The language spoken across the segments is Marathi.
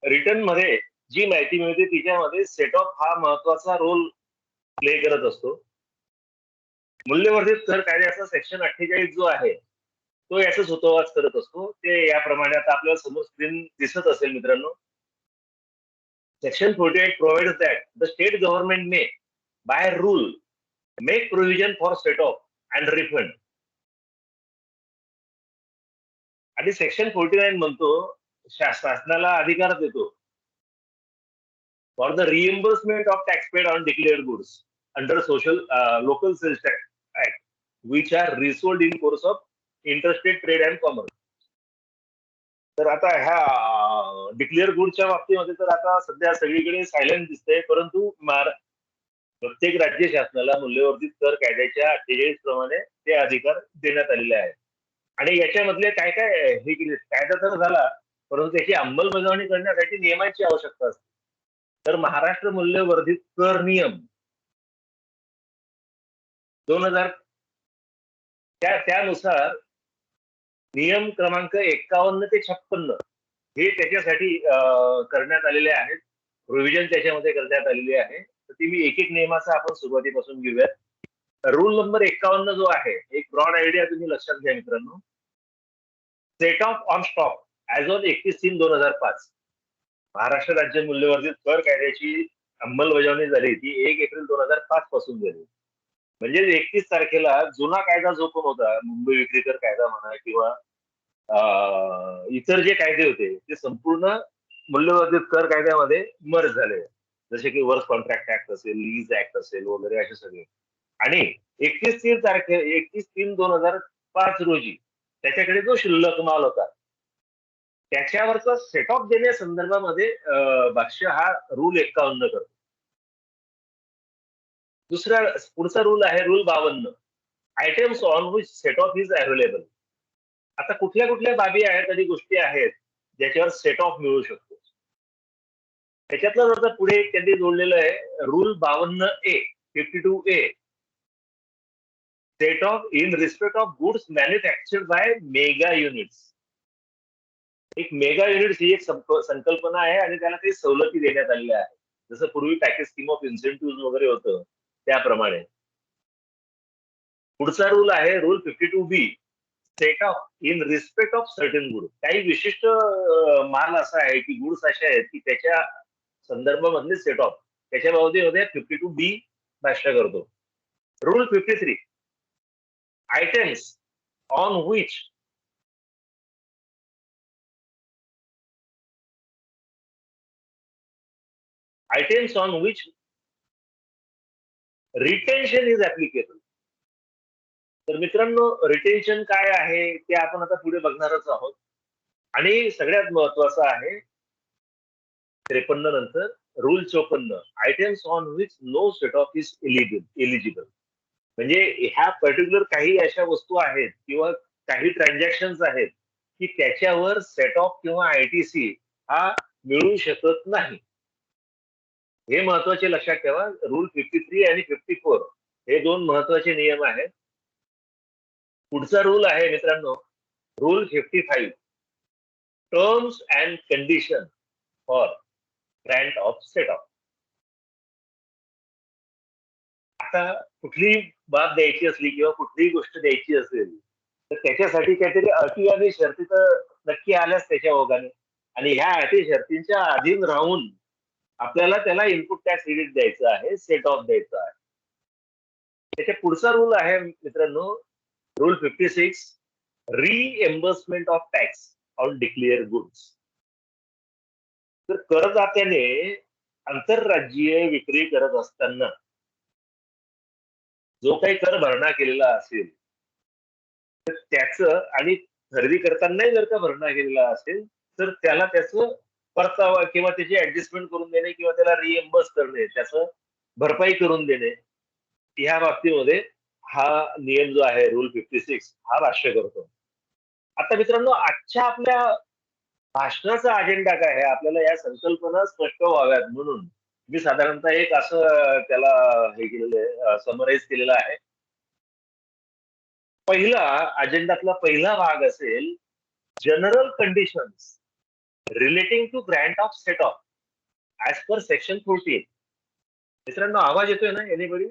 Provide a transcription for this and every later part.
रिटर्न मध्ये जी माहिती मिळते तिच्यामध्ये सेट ऑफ हा महत्वाचा रोल प्ले करत असतो. मूल्यवर्धित कर कायद्याचा सेक्शन 48 जो आहे तो याचा सुतोवाच करत असतो. ते याप्रमाणे आता आपल्याला समोर स्क्रीन दिसत असेल मित्रांनो. Section 48 provides that the state government may, by rule, make provision for set off and refund. आणि सेक्शन 49 म्हणतो शासनाला अधिकार देतो for the reimbursement of tax paid on declared goods under social local sales tax act which are resold in course of interstate trade and commerce. तर आता ह्या डिक्लेअर गुडच्या बाबतीमध्ये तर आता सध्या सगळीकडे सायलेंट दिसतंय, परंतु प्रत्येक राज्य शासनाला मूल्यवर्धित कर कायद्याच्या 48 प्रमाणे ते अधिकार देण्यात आलेले आहेत. आणि याच्यामधले काय काय हे केले कायदा तर झाला, परंतु त्याची अंमलबजावणी करण्यासाठी नियमांची आवश्यकता असते. तर महाराष्ट्र मूल्यवर्धित कर नियम 2000 त्यानुसार नियम क्रमांक 51 ते 56 हे त्याच्यासाठी करण्यात आलेले आहेत. प्रोव्हिजन त्याच्यामध्ये करण्यात आलेली आहे. तर ती मी एक एक नियमाचा आपण सुरुवातीपासून घेऊयात. रूल नंबर 51 जो आहे, एक ब्रॉड आयडिया तुम्ही लक्षात घ्या मित्रांनो. Set off on stock as on 31/3/2005 Maharashtra राज्य मूल्यवर्धित कर कायद्याची अंमलबजावणी झाली ती 1 एप्रिल 2005 पासून झाली. म्हणजे 31 तारखेला जुना कायदा जो पण होता, मुंबई विक्री कर कायदा म्हणा किंवा इतर जे कायदे होते ते संपूर्ण मूल्यवर्धित कर कायद्यामध्ये मर्ज झाले. जसे की वर्क कॉन्ट्रॅक्ट ऍक्ट असेल, लीज ऍक्ट असेल वगैरे असे सगळे. आणि 31/3/2005 रोजी त्याच्याकडे जो शिल्लक माल होता त्याच्यावरचा सेट ऑफ देण्यासंदर्भामध्ये भाष्य हा रूल 51 करतो. दुसरा पुढचा रूल आहे rule 52. Items on which set off is available. आता कुठल्या कुठल्या बाबी आहेत आणि गोष्टी आहेत ज्याच्यावर सेट ऑफ मिळू शकतो. त्याच्यातलं जर पुढे त्यांनी जोडलेलं आहे rule 52A 52A set off in respect of goods manufactured by mega units. एक मेगा युनिट्स ही एक संकल्पना आहे आणि त्याला काही सवलती देण्यात आलेल्या आहेत. जसं पूर्वी पॅकेज स्कीम ऑफ इन्सेंटिव्ह वगैरे होतं त्याप्रमाणे. पुढचा रूल आहे rule 52B set off in respect of certain good. काही विशिष्ट माल असा आहे की गुड्स असे आहेत की त्याच्या संदर्भामधले सेट ऑफ त्याच्या बाबतीमध्ये 52B भाष्य करतो. Rule 53 items on which items on which retention is applicable. तर मित्रांनो रिटेन्शन काय आहे ते आपण आता पुढे बघणारच आहोत. आणि सगळ्यात महत्वाचं आहे 53 नंतर rule 54 items on which no set off is eligible. म्हणजे ह्या पर्टिक्युलर काही अशा वस्तू आहेत किंवा काही ट्रान्झॅक्शन आहेत की त्याच्यावर सेट ऑफ किंवा आयटीसी हा मिळू शकत नाही. हे महत्वाचे लक्षात ठेवा. रूल 53 आणि 54 हे दोन महत्वाचे नियम आहेत. पुढचा रूल आहे मित्रांनो rule 55 terms and condition for grant of set of. आता कुठलीही बाब द्यायची असली किंवा कुठलीही गोष्ट द्यायची असेल तर त्याच्यासाठी काहीतरी अटी आणि शर्ती तर नक्की आल्याच त्याच्या ओघाने. आणि ह्या अटी शर्तींच्या अधीन राहून आपल्याला त्याला इनपुट टॅक्स क्रेडिट द्यायचं आहे, सेट ऑफ द्यायचं आहे. त्याच्या पुढचा रूल आहे मित्रांनो rule 56 reimbursement of tax on declare goods. तर करदात्याने आंतरराज्यीय विक्री करत असताना जो काही कर भरणा केलेला असेल तर त्याचं आणि खरेदी करतानाही जर का भरणा केलेला असेल तर त्याला त्याचं परतावा किंवा त्याची ऍडजस्टमेंट करून देणे किंवा त्याला रिएम्बर्स करणे, त्याचं भरपाई करून देणे, ह्या बाबतीमध्ये हा नियम जो आहे रूल 56 हा भाष्य करतो. आता मित्रांनो आजच्या आपल्या भाषणाचा अजेंडा काय आहे, आपल्याला या संकल्पना स्पष्ट व्हाव्यात म्हणून मी साधारणतः एक असं त्याला हे केलेलं आहे, समराईज केलेलं आहे. पहिला अजेंडातला पहिला भाग असेल general conditions relating to grant of set off as per section 48. मित्रांनो, आवाज येतोय ना एनीबडी?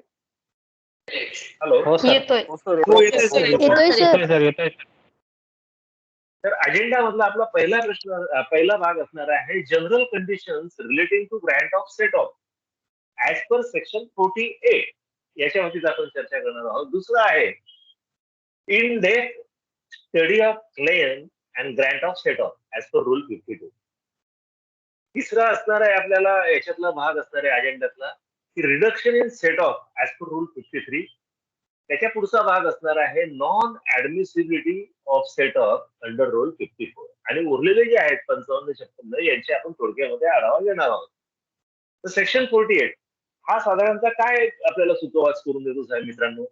हॅलो. हो सर. येतोय. हो, येतोय सर. येतोय सर. येतोय सर, येतोय. तर अजेंडा मधला आपला पहिला प्रश्न, पहिला भाग असणार आहे general conditions relating to grant of set off as per section 48. याच्या बाबतीत आपण चर्चा करणार आहोत. दुसरा आहे in depth study of claim and grant of set off as per rule 52. तिसरा असणार आहे आपल्याला याच्यातला भाग असणार आहे अजेंड्यातला की reduction in set off as per rule 53. त्याच्या पुढचा भाग असणार आहे non admissibility of set off under rule 54. आणि उरलेले जे आहेत 55-56 यांचे आपण थोडक्यामध्ये आढावा घेणार आहोत. तर सेक्शन 48 हा साधारणतः काय आपल्याला सुतोवाच करून देतो साहेब मित्रांनो?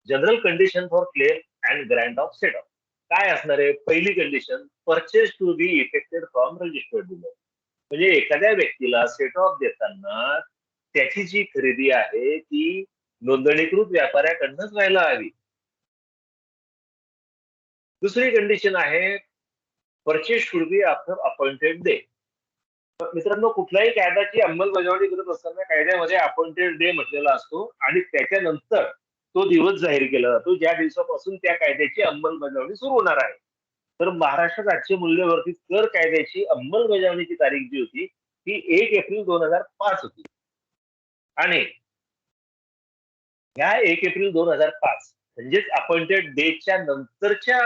General condition for claim and grant of set off काय असणार आहे? पहिली condition, purchase to be effected from registered dealer. म्हणजे एखाद्या व्यक्तीला सेट ऑफ देताना त्याची जी खरेदी आहे ती नोंदणीकृत व्यापाऱ्याकडनंच व्हायला हवी. दुसरी कंडिशन आहे purchase should be after appointed day. मित्रांनो, कुठल्याही कायद्याची अंमलबजावणी करत असताना कायद्यामध्ये अपॉइंटेड डे म्हटलेला असतो आणि त्याच्यानंतर तो दिवस जाहीर केला जातो ज्या दिवसापासून त्या कायद्याची अंमलबजावणी सुरू होणार आहे. तर महाराष्ट्र राज्य मूल्यवर्धित कर कायद्याची अंमलबजावणीची तारीख जी होती ती 1 एप्रिल 2005 होती. आणि ह्या 1 एप्रिल 2005 म्हणजेच अपॉइंटेड डेटच्या नंतरच्या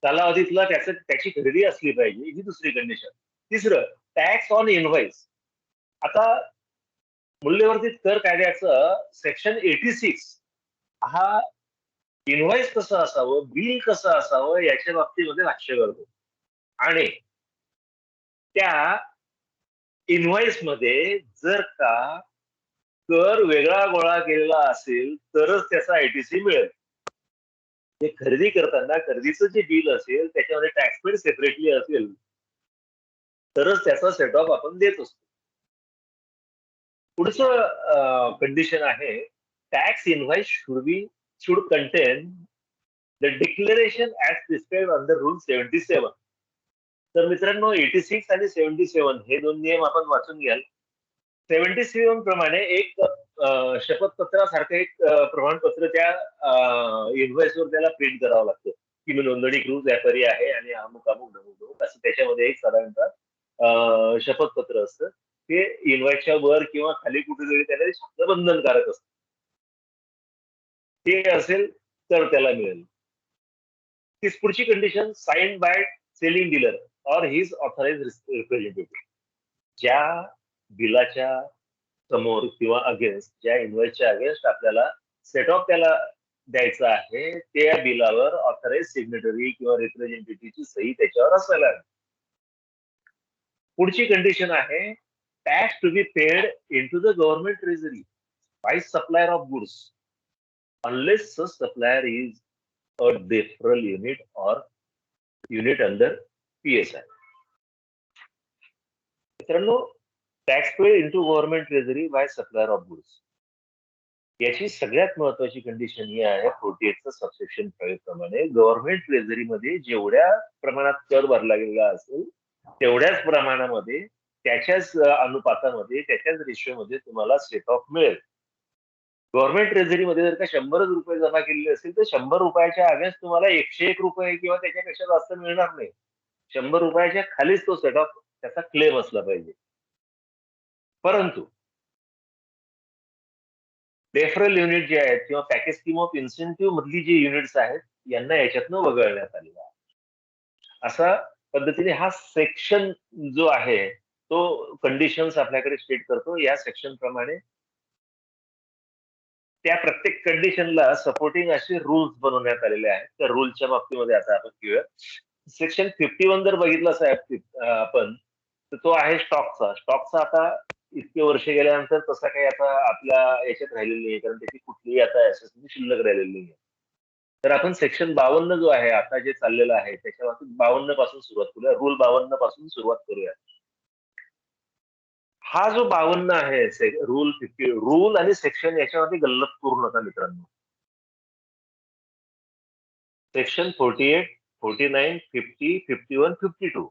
कालावधीतला त्याची खरेदी असली पाहिजे, ही दुसरी कंडिशन. तिसरं, टॅक्स ऑन इनव्हॉइस. आता मूल्यवर्धित कर कायद्याचं सेक्शन 86 हा इनव्हॉइस कसं असावं, बिल कसं असावं याच्या बाबतीमध्ये भाष्य करतो. आणि त्या इनव्हॉइस मध्ये जर का कर वेगळा गोळा केलेला असेल तरच त्याचा आयटीसी मिळेल. ते खरेदी करताना खरेदीचं जे बिल असेल त्याच्यामध्ये टॅक्स पेड सेपरेटली असेल तरच त्याचा सेट ऑफ आपण देत असतो. पुढचं कंडिशन आहे tax invoice should content the declaration as prescribed under rule 77. तर मित्रांनो, 86 आणि 77 हे दोन नियम आपण वाचून घ्याल. 77 प्रमाणे एक शपथपत्रासारखं एक प्रमाणपत्र त्या इनव्हॉइसवर त्याला प्रिंट करावं लागतं की मी नोंदणीकृत व्यापारी आहे आणि अमुक अमुक नमुक असं त्याच्यामध्ये एक साधारणतः शपथपत्र असतं. ते इनव्हॉइसच्या वर किंवा खाली कुठेतरी त्याला शब्द बंधनकारक असतं. ते असेल तर त्याला मिळेल. पुढची condition, signed by selling dealer or his authorise representative. ज्या बिलाच्या समोर किंवा अगेन्स्ट, ज्या इनव्हॉइसच्या अगेन्स्ट आपल्याला सेट ऑफ त्याला द्यायचं आहे त्या बिलावर ऑथराइज सिग्नेटरी किंवा रिप्रेझेंटेटिव्हची सही त्याच्यावर असायला हवी. पुढची कंडिशन आहे tax to be paid in to the government treasury by supplier of goods unless such supplier is a deferral unit or unit under PSI. मित्रांनो, tax paid in to government treasury by supplier of goods याची सगळ्यात महत्वाची कंडिशन ही आहे 48चं सबसेक्शन 5 प्रमाणे गव्हर्नमेंट ट्रेझरीमध्ये जेवढ्या प्रमाणात कर भरला गेलेला असेल तेवढ्याच प्रमाणामध्ये त्याच्याच अनुपातामध्ये त्याच्याच रेशोमध्ये तुम्हाला सेट ऑफ मिळेल. गव्हर्नमेंट ट्रेझरीमध्ये जर का 100 रुपये जमा केलेले असेल तर 100 रुपयाच्या अगेन्स्ट तुम्हाला 101 रुपये किंवा त्याच्यापेक्षा जास्त मिळणार नाही. 100 रुपयाच्या खालीच तो सेट ऑफ त्याचा क्लेम असला पाहिजे. परंतु डेफरल युनिट जे आहेत किंवा पॅकेज स्कीम ऑफ इन्सेंटिव्ह मधली जी युनिट्स आहेत यांना याच्यातनं वगळण्यात आलेला आहे. अशा पद्धतीने हा सेक्शन जो आहे तो कंडिशन्स आपल्याकडे स्टेट करतो. या सेक्शन प्रमाणे त्या प्रत्येक कंडिशनला सपोर्टिंग असे रूल्स बनवण्यात आलेले आहेत. त्या रूलच्या बाबतीमध्ये आता आपण घेऊया. सेक्शन 51 जर बघितलं साहेब आपण तर तो आहे स्टॉकचा. स्टॉकचा आता इतके वर्ष गेल्यानंतर तसा काही आता आपल्या याच्यात राहिलेली नाही, कारण त्याची कुठलीही आता असेसमेंट शिल्लक राहिलेली नाही. तर आपण सेक्शन 52 जो आहे आता जे चाललेलं आहे त्याच्या बाबतीत 52 पासून सुरुवात करूया. रूल 52 पासून सुरुवात करूया. हा जो 52 आहे रूल 50, रूल आणि सेक्शन याच्यामध्ये गल्लत करू नका मित्रांनो. सेक्शन 48, 49, 50, 51, 52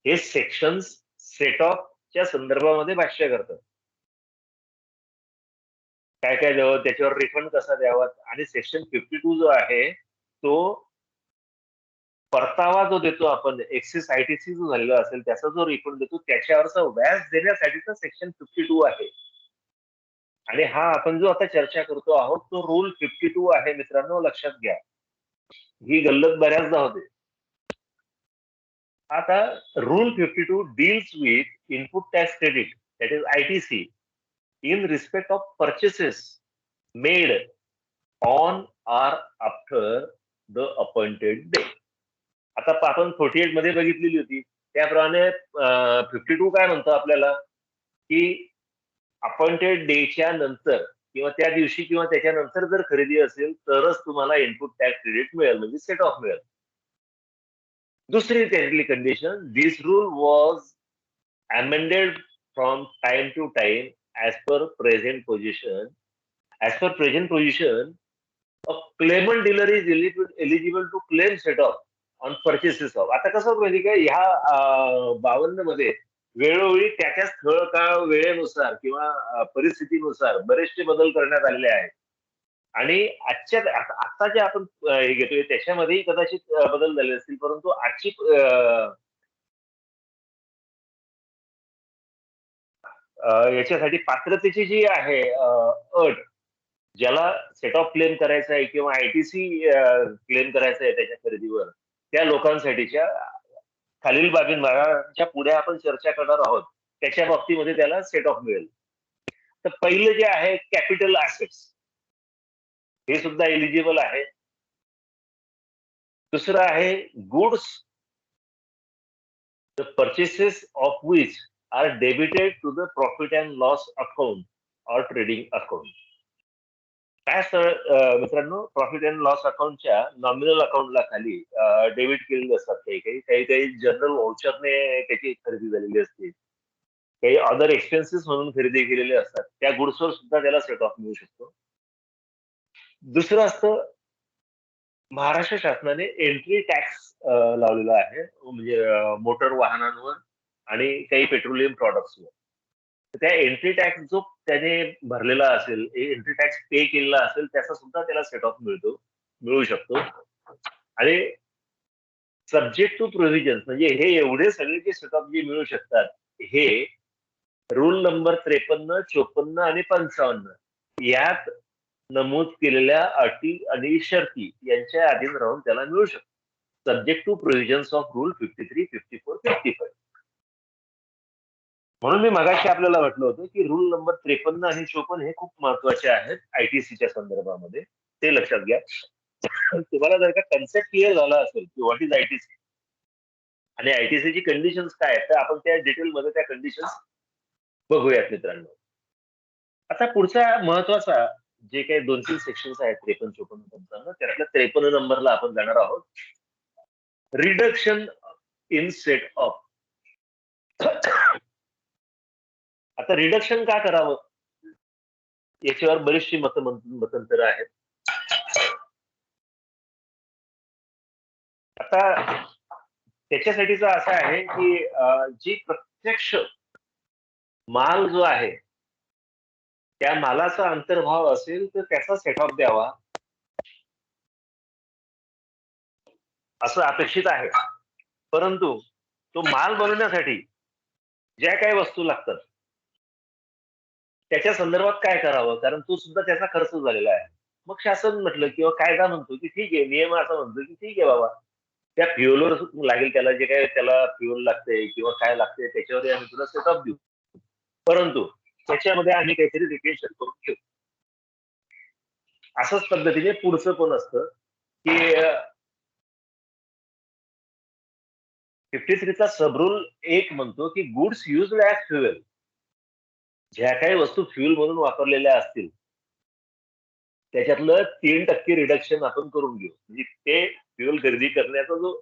हे सेक्शन्स सेट ऑफच्या संदर्भामध्ये भाष्य करतात. काय काय द्यावं, त्याच्यावर रिफंड कसा द्यावा, आणि सेक्शन 52 जो आहे तो परतावा जो देतो आपण, एक्सेस आयटीसी जो झालेला असेल त्याचा जो रिफंड देतो त्याच्यावरचा व्याज देण्यासाठीचा सेक्शन 52 आहे. आणि हा आपण जो आता चर्चा करतो आहोत तो रूल 52 आहे मित्रांनो, लक्षात घ्या. ही गल्लत बऱ्याचदा होते. आता rule 52 deals with input tax credit, that is ITC, in respect of purchases made on or after the appointed day. आता आपण 48 मध्ये बघितलेली होती त्याप्रमाणे 52 काय म्हणतो आपल्याला की अपॉइंटेड डेच्या नंतर किंवा त्या दिवशी किंवा त्याच्यानंतर जर खरेदी असेल तरच तुम्हाला इनपुट टॅक्स क्रेडिट मिळेल, म्हणजे सेट ऑफ मिळेल. दुसरी त्यातली condition, this rule was amended from time to time as per present position. As per present position, a claimant dealer is eligible to claim set off on purchases of. आता कसं माहिती का, ह्या 52 मध्ये वेळोवेळी त्याच्या स्थळ काळ वेळेनुसार किंवा परिस्थितीनुसार बरेचसे बदल करण्यात आलेले आहेत. आणि आजच्या आता जे आपण हे घेतोय त्याच्यामध्येही कदाचित बदल झाले असतील, परंतु आजची याच्यासाठी पात्रतेची जी आहे अट, ज्याला सेट ऑफ क्लेम करायचा आहे किंवा आयटीसी क्लेम करायचा आहे त्याच्या खरेदीवर, त्या लोकांसाठीच्या खालील बाबींच्या पुढे आपण चर्चा करणार आहोत, त्याच्या बाबतीमध्ये त्याला सेट ऑफ मिळेल. तर पहिलं जे आहे कॅपिटल ऍसेट्स, हे सुद्धा एलिजिबल आहे. दुसरं आहे goods the purchases of which are debited to the profit and loss account or trading account. काय असतं मित्रांनो, प्रॉफिट अँड लॉस अकाउंटच्या नॉमिनल अकाउंटला खाली डेबिट केलेले असतात काही जनरल व्हाउचरने त्याची खरेदी झालेली असते, काही अदर एक्सपेन्सेस म्हणून खरेदी केलेले असतात, त्या गुड्सवर सुद्धा त्याला सेट ऑफ मिळू शकतो. दुसरं असतं, महाराष्ट्र शासनाने एंट्री टॅक्स लावलेला आहे, म्हणजे मोटर वाहनांवर आणि काही पेट्रोलियम प्रॉडक्ट्सवर. त्या एंट्री टॅक्स जो त्याने भरलेला असेल, एंट्री टॅक्स पे केलेला असेल, त्याचा सुद्धा त्याला सेट ऑफ मिळू शकतो. आणि सब्जेक्ट टू प्रोव्हिजन, म्हणजे हे एवढे सगळे जे सेट ऑफ जे मिळू शकतात, हे रूल नंबर 53, 54 आणि 55 यात नमूद केलेल्या अटी आणि शर्ती यांच्या अधीन राहून त्याला मिळू शकतो, subject to provisions of rule 53, 54, 55. म्हणून मी मगाशी आपल्याला म्हटलं होतं की रूल नंबर 53 आणि 54 हे खूप महत्वाचे आहेत आयटीसीच्या संदर्भामध्ये, ते लक्षात घ्या. तुम्हाला जर का कन्सेप्ट क्लिअर झाला असेल की व्हॉट इज आयटीसी आणि आयटीसीची कंडिशन्स काय आहेत, तर आपण त्या डिटेलमध्ये त्या कंडिशन्स बघूयात मित्रांनो. आता पुढचा महत्वाचा जे काही 2-3 सेक्शन्स आहेत 53, 54, 55, त्यातल्या 53 नंबरला आपण जाणार आहोत, रिडक्शन इन सेट ऑफ. आता रिडक्शन का करावं याच्यावर बरीचशी मतांतर आहेत. आता त्याच्यासाठीचा असा आहे की जी प्रत्यक्ष माल जो आहे त्या मालाचा अंतर्भाव असेल तर त्याचा सेट ऑफ द्यावा असं अपेक्षित आहे. परंतु तो माल बनवण्यासाठी ज्या काही वस्तू लागतात त्याच्या संदर्भात काय करावं, कारण तो सुद्धा त्याचा खर्च झालेला आहे. मग शासन म्हटलं किंवा कायदा म्हणतो की ठीक आहे, नियम असा म्हणतो की ठीक आहे बाबा, त्या फ्युएलवर लागेल, त्याला जे काही त्याला फ्युएल लागते किंवा काय लागते त्याच्यावर आम्ही तुला सेट ऑफ देऊ, परंतु त्याच्यामध्ये आम्ही काहीतरी रिटेन्शन करून घेऊ. असंच पद्धतीने पुढचं पण असतं की 53चा सबरूल 1 म्हणतो की गुड्स युज्ड ऍज फ्युएल, ज्या काही वस्तू फ्युएल म्हणून वापरलेल्या असतील त्याच्यातलं 3% रिडक्शन आपण करून घेऊ. म्हणजे ते फ्युएल खरेदी करण्याचा जो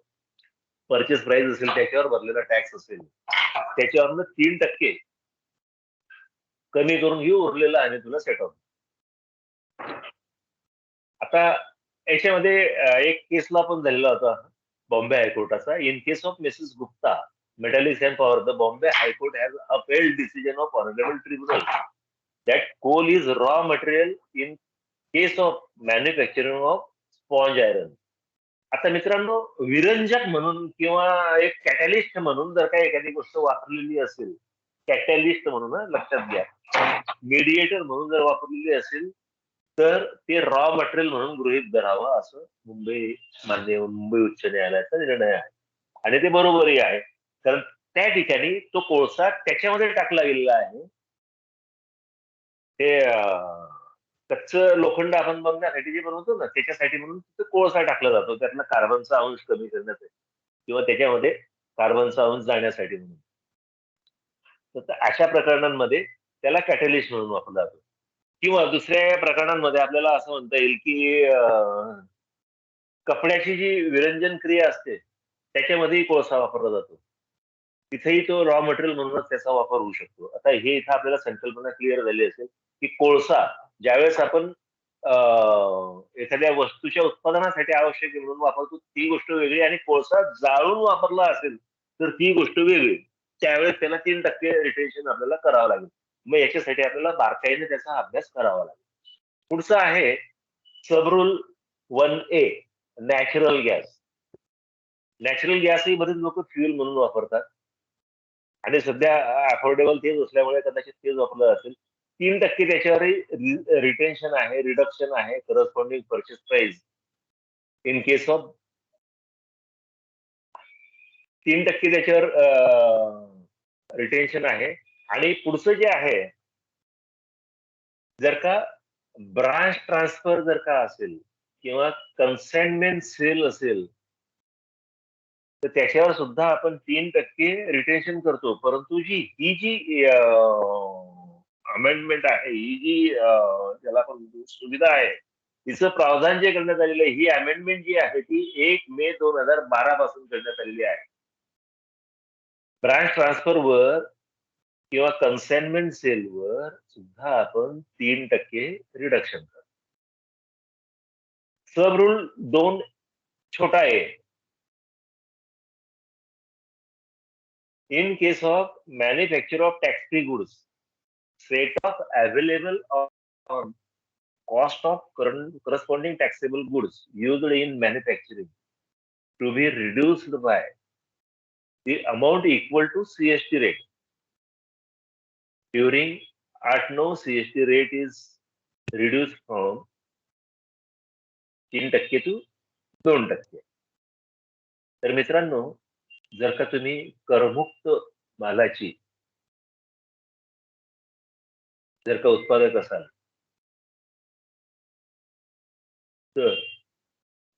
परचेस प्राइस असेल त्याच्यावर भरलेला टॅक्स असेल त्याच्यावरनं 3% कमी करून घेऊ, उरलेला आणि तुला सेट ऑफ. आता याच्यामध्ये एक केसला पण झालेला होता बॉम्बे हायकोर्टाचा, in case of Mrs Gupta metallics and power. The Bombay High Court has upheld decision of honorable tribunal that coal is raw material in case of manufacturing of sponge iron. आता मित्रांनो, विरंजक म्हणून किंवा एक कॅटॅलिस्ट म्हणून जर का एखादी गोष्ट वापरलेली असेल, कॅटॅलिस्ट म्हणून लक्षात घ्या, मीडिएटर म्हणून जर वापरलेली असेल, तर ते रॉ मटेरियल म्हणून गृहीत धरावं असं मुंबई उच्च न्यायालयाचा निर्णय आहे. आणि ते बरोबरही आहे, कारण त्या ठिकाणी तो कोळसा त्याच्यामध्ये टाकला गेलेला आहे. ते कच्च लोखंड आपण बघण्यासाठी जे बनवतो ना, त्याच्यासाठी म्हणून कोळसा टाकला जातो, त्यातला कार्बनचा अंश कमी करण्यासाठी किंवा त्याच्यामध्ये कार्बनचा अंश जाण्यासाठी म्हणून. तर अशा प्रकरणांमध्ये त्याला कॅटलिस्ट म्हणून वापरला जातो. किंवा दुसऱ्या प्रकरणांमध्ये आपल्याला असं म्हणता येईल की कपड्याची जी विरंजन क्रिया असते त्याच्यामध्येही कोळसा वापरला जातो. तिथेही तो रॉ मटेरियल म्हणूनच त्याचा वापर होऊ शकतो. आता हे इथं आपल्याला संकल्पना क्लिअर झाली असेल की कोळसा ज्यावेळेस आपण एखाद्या वस्तूच्या उत्पादनासाठी आवश्यक म्हणून वापरतो ती गोष्ट वेगळी, आणि कोळसा जाळून वापरला असेल तर ती गोष्ट वेगळी. त्यावेळेस त्याला 3% रिटेन्शन आपल्याला करावं लागेल. मग याच्यासाठी आपल्याला बारकाईने त्याचा अभ्यास करावा लागेल. पुढचं आहे सबरूल 1A, नॅचरल गॅस. नॅचरल गॅसही बरेच लोक फ्युएल म्हणून वापरतात आणि सध्या अफोर्डेबल तेच असल्यामुळे कदाचित तेच वापरलं जातील. 3% त्याच्यावरही रिटेन्शन आहे, रिडक्शन आहे, corresponding purchase price in case of 3% त्याच्यावर रिटेन्शन आहे. आणि पुढचं जे आहे, जर का ब्रांच ट्रान्सफर जर का असेल किंवा कन्साइनमेंट सेल असेल तर त्याच्यावर सुद्धा आपण 3% रिटेन्शन करतो. परंतु ही जी अमेंडमेंट आहे, ही जी त्याला आपण सुविधा आहे, तिचं प्रावधान जे करण्यात आलेलं आहे, ही अमेंडमेंट जी आहे ती 1 मे 2012 पासून करण्यात आलेली आहे. ब्रांच ट्रान्सफरवर किंवा कन्साइनमेंट सेलवर सुद्धा आपण 3% रिडक्शन करतो. सब रूल 2 छोटा आहे. In case of manufacture of tax-free goods, set of available on cost of corresponding taxable goods used in manufacturing to be reduced by the amount equal to CST rate. During 8-9 CST rate is reduced from 3% to 2%. तर मित्रांनो, जर का तुम्ही करमुक्त मालाची जर का उत्पादक असाल तर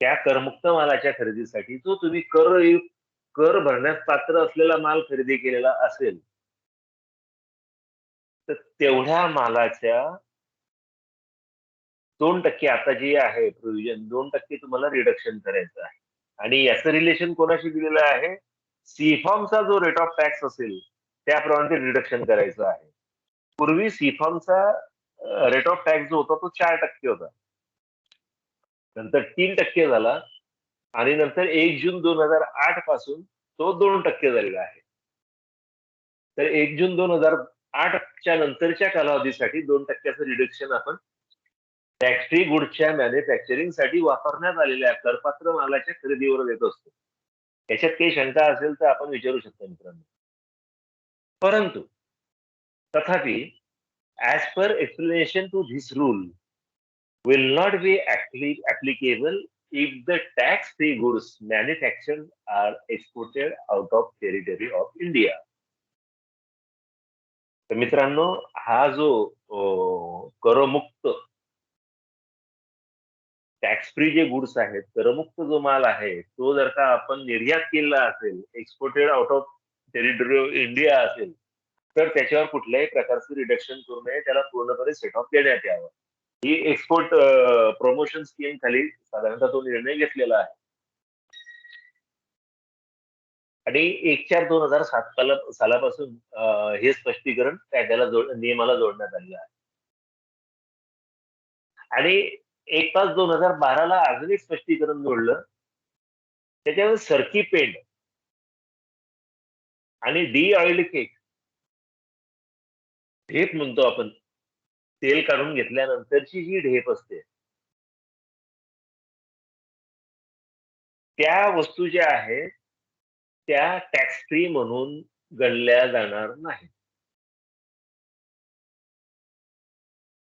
त्या करमुक्त मालाच्या खरेदीसाठी जो तुम्ही कर भरण्यास पात्र असलेला माल खरेदी केलेला असेल तर तेवढ्या मालाच्या 2% आता जी आहे प्रोव्हिजन, 2% तुम्हाला रिडक्शन करायचं आहे. आणि याचं रिलेशन कोणाशी दिलेलं आहे? सीफॉर्मचा जो रेट ऑफ टॅक्स असेल त्याप्रमाणे ते रिडक्शन करायचं आहे. पूर्वी सीफॉर्मचा रेट ऑफ टॅक्स जो होता तो 4% होता, नंतर 3% झाला आणि नंतर 1 जून 2008 पासून तो 2% झालेला आहे. तर 1 जून 2008च्या नंतरच्या कालावधीसाठी 2%चं रिडक्शन आपण टॅक्स फ्री गुडच्या मॅन्युफॅक्चरिंगसाठी वापरण्यात आलेल्या करपात्र मालाच्या खरेदीवर देत असतो. त्याच्यात काही शंका असेल तर आपण विचारू शकतो मित्रांनो. परंतु तथापि as per explanation to this rule will not be applicable if the tax-free goods manufactured are exported out of territory of India. तर मित्रांनो, हा जो करमुक्त टॅक्स फ्री जे गुड्स आहेत, करमुक्त जो माल आहे, तो जर का आपण निर्यात केलेला असेल, exported out of territory of India असेल, तर त्याच्यावर कुठल्याही प्रकारचं रिडक्शन करू नये, त्याला पूर्णपणे सेट ऑफ देण्यात यावं. ही एक्सपोर्ट प्रमोशन स्कीम खाली साधारणतः तो निर्णय घेतलेला आहे. आणि 1/4/2007 सालापासून हे स्पष्टीकरण कायद्याला नियमाला जोडण्यात आलेलं आहे. आणि 1/5/2012ला अजून एक स्पष्टीकरण जोडलं, त्याच्यावर सरकी पेंड आणि डी ऑइल्ड केक, ढेप म्हणतो आपण, तेल काढून घेतल्यानंतरची जी ढेप असते, त्या वस्तू ज्या आहेत त्या टॅक्स फ्री म्हणून गणल्या जाणार नाही.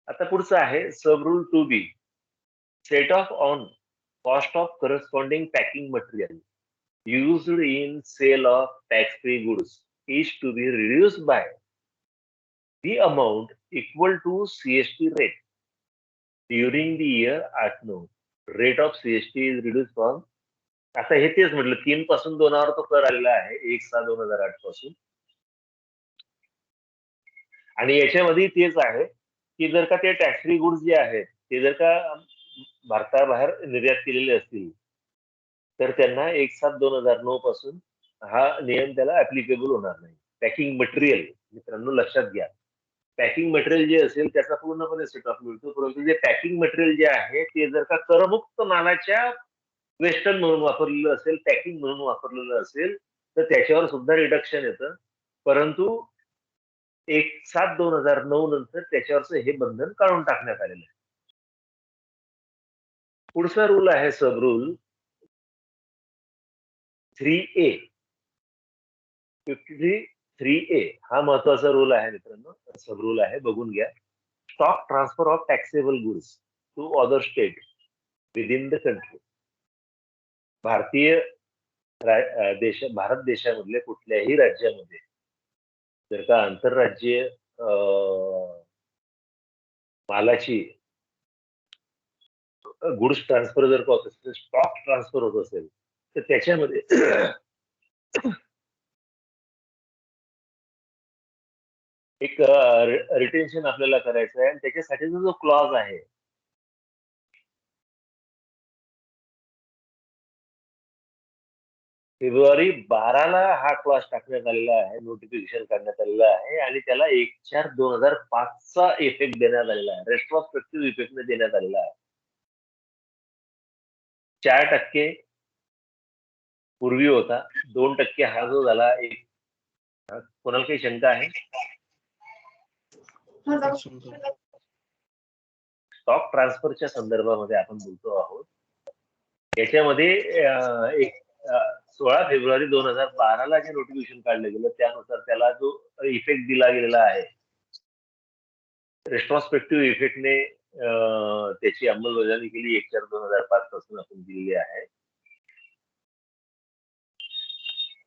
आता पुढचं आहे sub rule two B, set off on cost of corresponding packing material used in sale of tax-free goods is to be reduced by the amount equal to CST rate during the year at no. Rate of CST is reduced from, आता हे तेच म्हटलं, 3 पासून 2 तो कर आलेला आहे 1/6/2008 पासून. आणि याच्यामध्ये तेच आहे की जर का ते टॅक्स फ्री गुड्स जे आहेत ते जर का भारताबाहेर निर्यात केलेले असतील तर त्यांना 1/7/2009 पासून हा नियम त्याला ऍप्लिकेबल होणार नाही. पॅकिंग मटेरियल, मित्रांनो लक्षात घ्या, पॅकिंग मटेरियल जे असेल त्याचा पूर्णपणे सेट ऑफ मिळतो, परंतु जे पॅकिंग मटेरियल जे आहे ते जर का करमुक्त मालाच्या वेस्टर्न म्हणून वापरलेलं असेल, पॅकिंग म्हणून वापरलेलं असेल तर त्याच्यावर सुद्धा रिडक्शन येतं, परंतु 1/7/2009 नंतर त्याच्यावरचं हे बंधन काढून टाकण्यात आलेलं आहे. पुढचा रूल आहे सब रूल 3A. 53(3A) हा महत्वाचा रूल आहे मित्रांनो, सब रूल आहे, बघून घ्या. Stock transfer of taxable goods to other state within the country. Bharat देशामधले कुठल्याही राज्यामध्ये जर का आंतरराज्यीय मालाची गुड्स ट्रान्सफर जर का होत असेल, स्टॉक ट्रान्सफर होत असेल तर त्याच्यामध्ये एक रिटेन्शन आपल्याला करायचं आहे आणि त्याच्यासाठीचा जो क्लॉज आहे फेब्रुवारी 12ला हा क्लॉज टाकण्यात आलेला आहे, नोटिफिकेशन काढण्यात आलेलं आहे आणि त्याला 1/4/2005चा इफेक्ट देण्यात आलेला आहे, रेट्रोस्पेक्टिव्ह इफेक्ट देण्यात आलेला आहे. 4% पूर्वी होता, 2% हा जो झाला. एक कोणाला काही शंका आहे? स्टॉक ट्रान्सफरच्या संदर्भामध्ये आपण बोलतो आहोत. याच्यामध्ये एक 16 फेब्रुवारी 2012ला जे नोटिफिकेशन काढलं गेलं त्यानुसार त्याला जो इफेक्ट दिला गेलेला आहे, रेट्रोस्पेक्टिव्ह इफेक्टने त्याची अंमलबजावणी केली 1/4/2005 पासून आपण दिलेली आहे.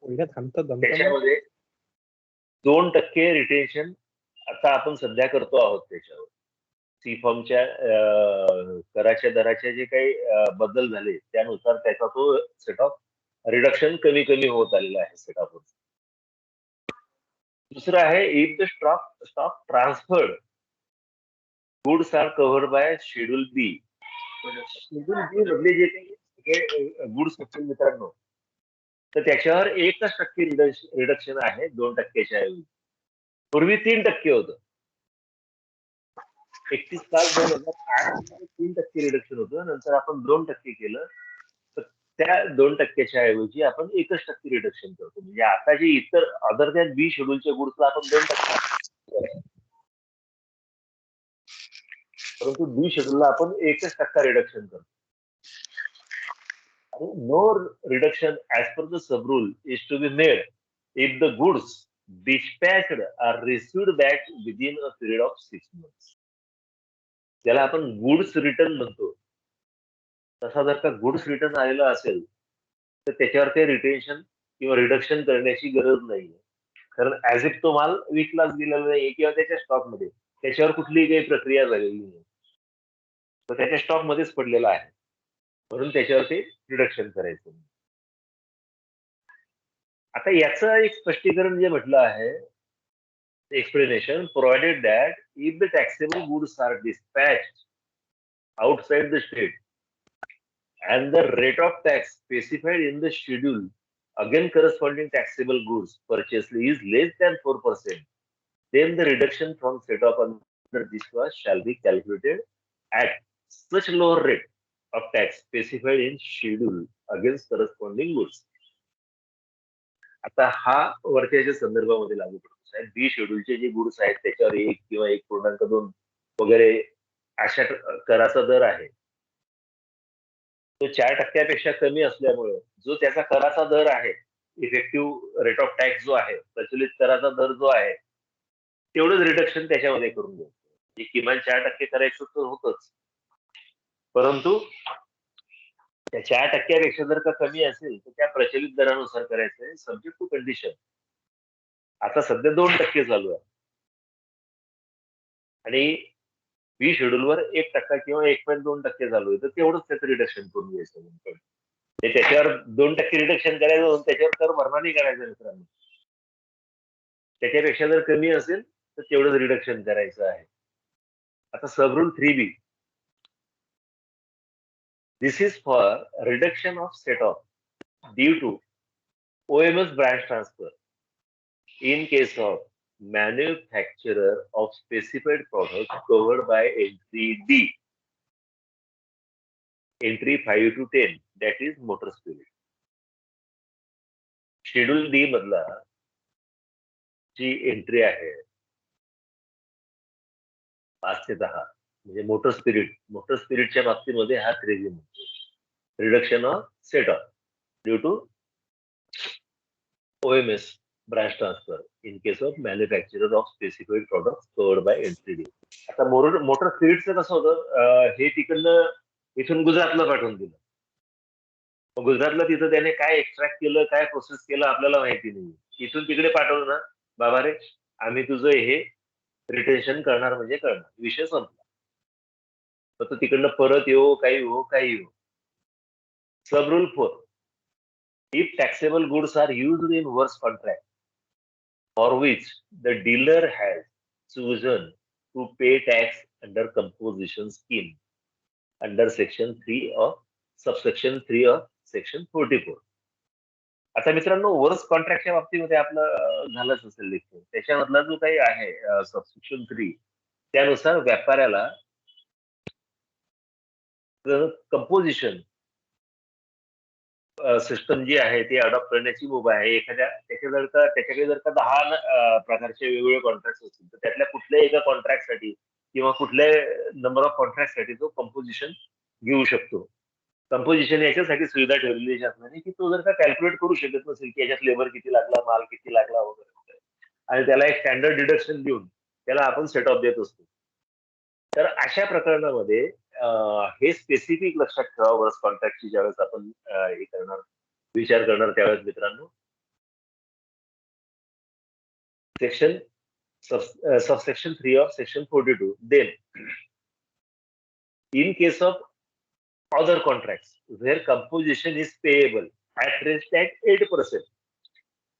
त्याच्यामध्ये 2% रिटेन्शन आता आपण सध्या करतो आहोत त्याच्यावर. सी फॉर्मच्या कराच्या दराचे जे काही बदल झाले त्यानुसार त्याचा तो सेट ऑफ रिडक्शन कमी कमी होत आलेला आहे सेट ऑफ. दुसरं आहे if the stock transferred goods are covered by schedule B. Schedule B मधले जे काही गुड्स असतील मित्रांनो तर त्याच्यावर 1% रिडक्शन आहे 2%च्या ऐवजी. पूर्वी 3% होतं. 31/5/2008 3% रिडक्शन होतं, नंतर आपण 2% केलं तर त्या 2%च्या ऐवजी आपण 1% रिडक्शन करतो. म्हणजे आता जे इतर अदर दॅन बी शेड्यूलच्या गुड्सला आपण 2%, परंतु बी शेड्यूलला आपण 1% रिडक्शन करतो. No reduction as per the sub rule is to be made if the goods dispatched are received back within a period of 6 months. त्याला आपण गुड्स रिटर्न म्हणतो. तसा जर का गुड्स रिटर्न आलेला असेल तर त्याच्यावर ते रिटेन्शन किंवा रिडक्शन करण्याची गरज नाहीये, कारण ऍज इफ तो माल विकलाच गेलेला नाहीये किंवा त्याच्या स्टॉक मध्ये त्याच्यावर कुठलीही काही प्रक्रिया झालेली नाही, तर त्याच्या स्टॉक मध्येच पडलेला आहे, म्हणून त्याच्यावरती रिडक्शन करायचं. आता याचं एक स्पष्टीकरण जे म्हटलं आहे, explanation provided that if the taxable goods are dispatched outside the state and the rate of tax specified in the schedule again corresponding taxable goods purchased is less than 4%, then the reduction from set off under this clause shall be calculated at such lower rate of tax specified in schedule against corresponding goods. आता हा वरच्या संदर्भामध्ये लागू पडतो साहेब. बी शेड्यूलचे जे गुड्स आहेत त्याच्यावर 1 किंवा 1.2 वगैरे अशा कराचा दर आहे. तो 4% कमी असल्यामुळे जो त्याचा कराचा दर आहे, इफेक्टिव्ह रेट ऑफ टॅक्स जो आहे, प्रचलित कराचा दर जो आहे, तेवढंच रिडक्शन त्याच्यामध्ये करून देतो. किमान 4% करायचं तर होतच. परंतु त्या 4% जर का कमी असेल तर त्या प्रचलित दरानुसार करायचं आहे, सब्जेक्ट टू कंडिशन. आता सध्या 2% चालू आहे आणि बी शेड्यूलवर 1% किंवा 1.2% चालू आहे, तर तेवढंच त्याचं रिडक्शन करून घ्यायचं. ते त्याच्यावर 2% रिडक्शन करायचं, त्याच्यावर कर भरणा नाही करायचा मित्रांनो. त्याच्यापेक्षा जर कमी असेल तर तेवढंच रिडक्शन करायचं आहे. आता सब rule 3B. This is for reduction of set off due to OMS branch transfer in case of manufacturer of specified products covered by entry D. Entry 5 to 10, that is motor spirit. Schedule D मधला जी एंट्री आहे 5 ते 10 म्हणजे मोटर स्पिरिटच्या बाबतीमध्ये हा 3G म्हणतो. Reduction of set off due to OMS branch transfer in case of manufacturer of specified products covered by entry D. आता मोटर स्पिरिटचं कसं होतं, हे तिकडनं इथून गुजरातला पाठवून दिलं. गुजरातला तिथं त्याने काय एक्स्ट्रॅक्ट केलं, काय प्रोसेस केलं आपल्याला माहिती नाही. इथून तिकडे पाठवलं ना, बाबा रे आम्ही तुझं हे रिटेन्शन करणार म्हणजे करणार, विषय संपला. तर तो तिकडनं परत येऊ काही हो. सब rule 4. If taxable goods are used in works contract for which the dealer has chosen to pay tax under composition scheme under section 3 of subsection 3 of section 44. आता मित्रांनो, वर्क्स कॉन्ट्रॅक्टच्या बाबतीमध्ये आपलं झालंच असेल लेक्चर. त्याच्यामधला जो काही आहे सबसेक्शन 3, त्यानुसार व्यापाऱ्याला कंपोजिशन सिस्टम जी आहे ती अडॉप्ट करण्याची मुभा आहे. त्याच्याकडे जर का 10 प्रकारचे वेगवेगळे कॉन्ट्रॅक्ट असतील तर त्यातल्या कुठल्याही एका कॉन्ट्रॅक्टसाठी किंवा कुठल्या नंबर ऑफ कॉन्ट्रॅक्टसाठी तो कंपोजिशन घेऊ शकतो. कंपोजिशन याच्यासाठी सुविधा ठेवलेली शासनाने की तो जर का कॅल्क्युलेट करू शकत नसेल की याच्यात लेबर किती लागला, माल किती लागला वगैरे, आणि त्याला एक स्टँडर्ड डिडक्शन देऊन त्याला आपण सेट ऑफ देत असतो. तर अशा प्रकरणामध्ये हे स्पेसिफिक लक्षात ठेवा. वर्क्स कॉन्ट्रॅक्टची ज्यावेळेस आपण हे करणार, विचार करणार त्यावेळेस मित्रांनो, section subsection 3 of section 42. Then, in case of other contracts where composition is payable at rate at 8%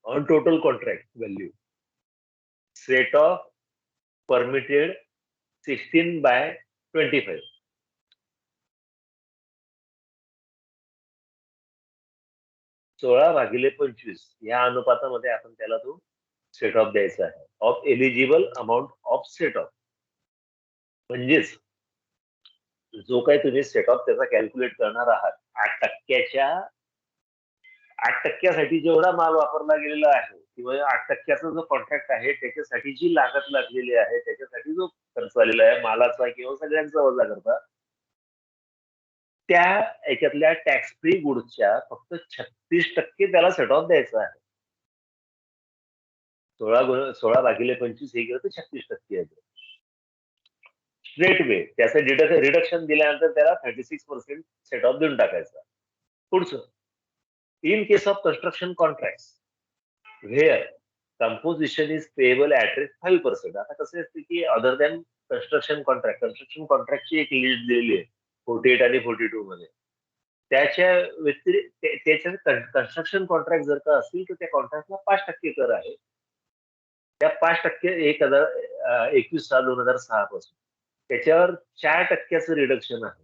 on total contract value, set off permitted 16/25. 16/25 या अनुपातामध्ये आपण त्याला तो सेट ऑफ द्यायचा आहे. Of eligible amount of set of. म्हणजेच जो काही तुम्ही सेट ऑफ त्याचा कॅल्क्युलेट करणार आहात, 8%साठी जेवढा माल वापरला गेलेला आहे किंवा 8%चा जो कॉन्ट्रॅक्ट आहे त्याच्यासाठी जी लागत लागलेली आहे, त्याच्यासाठी जो खर्च आलेला आहे मालाचा किंवा सगळ्यांचा वजा करता, त्या याच्यातल्या टॅक्स फ्री गुड्सच्या फक्त 36% त्याला सेट ऑफ द्यायचा आहे. 16/25 हे गेलं तर 36% आहे. स्ट्रेट वे त्याचं रिडक्शन दिल्यानंतर त्याला 36% सेट ऑफ देऊन टाकायचा. पुढचं, in case of construction contract where composition is payable at rate 5%. आता कसं असते की अदर दॅन कन्स्ट्रक्शन कॉन्ट्रॅक्टची एक लिस्ट दिलेली आहे 48 आणि 42 मध्ये. त्याच्या व्यतिरिक्त त्याच्या कन्स्ट्रक्शन कॉन्ट्रॅक्ट जर का असतील तर त्या कॉन्ट्रॅक्टला 5% कर आहे. त्या 5% 21/6/2006 पासून त्याच्यावर 4%चं रिडक्शन आहे.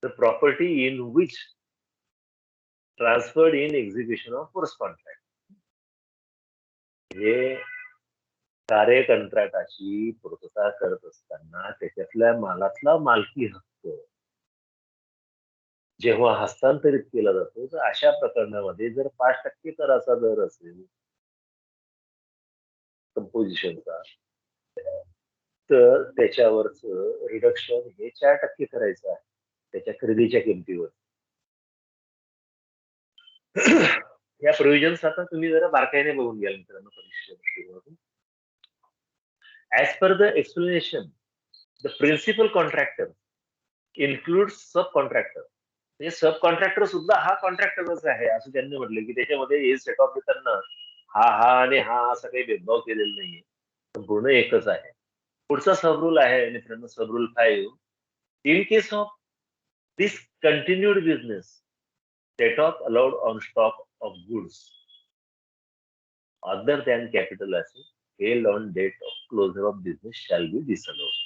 The property in which transferred in execution of works contract. हे कार्यकंत्राटाची पूर्तता करत असताना त्याच्यातल्या मालातला मालकी हक्क जेव्हा हस्तांतरित केला जातो तर अशा प्रकरणामध्ये जर 5% कराचा दर असेल कंपोजिशनचा, तर त्याच्यावरच रिडक्शन हे 4% करायचं आहे त्याच्या खरेदीच्या किमतीवर. या प्रोव्हिजन्स आता तुम्ही जरा बारकाईने बघून घ्याल मित्रांनो परीक्षेच्या दृष्टिकोनातून. As per the explanation, the principal contractor includes sub contractor. म्हणजे सब कॉन्ट्रॅक्टर सुद्धा हा कॉन्ट्रॅक्टरच आहे असं त्यांनी म्हटलं, की त्याच्यामध्ये हे सेट ऑफ देताना हा आणि हा असा काही भेदभाव केलेला नाहीये, संपूर्ण एकच आहे. पुढचा सब रूल आहे मित्रांनो, sub rule 5. In case of discontinued business, set off allowed on stock of goods other than capital asset held on date of closure of business shall be disallowed.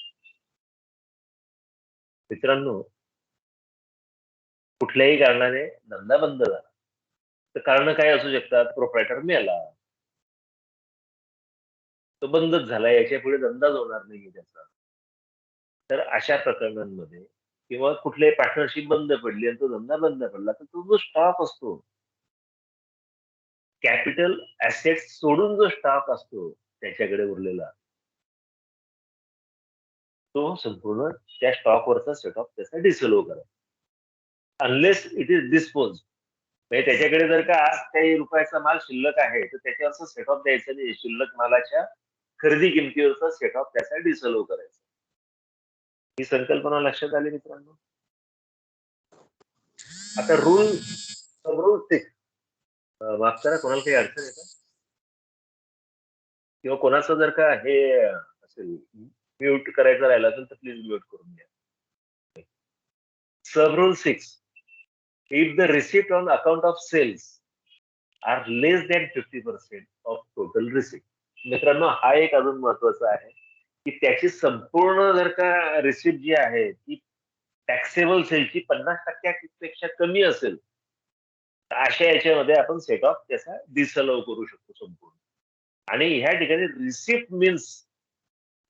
मित्रांनो, कुठल्याही कारणाने धंदा बंद झाला तर कारण काय असू शकतात? प्रोप्रायटर मेला, तो बंदच झाला, याच्या पुढे धंदाच होणार नाहीये त्याचा. तर अशा प्रकरणांमध्ये किंवा कुठल्याही पार्टनरशिप बंद पडली आणि तो धंदा बंद पडला, तर तो जो स्टॉक असतो, कॅपिटल ऍसेट सोडून जो स्टॉक असतो त्याच्याकडे उरलेला, तो संपूर्ण त्या स्टॉकवरचा सेट ऑफ त्याचा डिसअलो करा अनलेस इट इज डिस्पोज. म्हणजे त्याच्याकडे जर का आज काही रुपयाचा माल शिल्लक आहे तर त्याच्यावरचा सेट ऑफ द्यायचा नाही, शिल्लक मालाच्या खरेदी किमतीवरचा सेट ऑफ त्याचा डिसअलो करायचा. ही संकल्पना लक्षात आली मित्रांनो. आता रूल सब रूल 6. माफ करा, कोणाला काही अडचण आहे का? किंवा कोणाचं जर का हे असेल म्यूट करायचं राहिलं असेल तर प्लीज म्यूट करून द्या. सब rule 6. If the receipt on account of sales are less than 50% of total receipt. मित्रांनो, हा एक अजून महत्वाचा आहे की त्याची संपूर्ण जर का रिसिप्ट जी आहे ती टॅक्सेबल सेलची 50% कमी असेल, तर अशा याच्यामध्ये आपण सेट ऑफ त्याचा डिसअलाव करू शकतो संपूर्ण. आणि ह्या ठिकाणी receipt means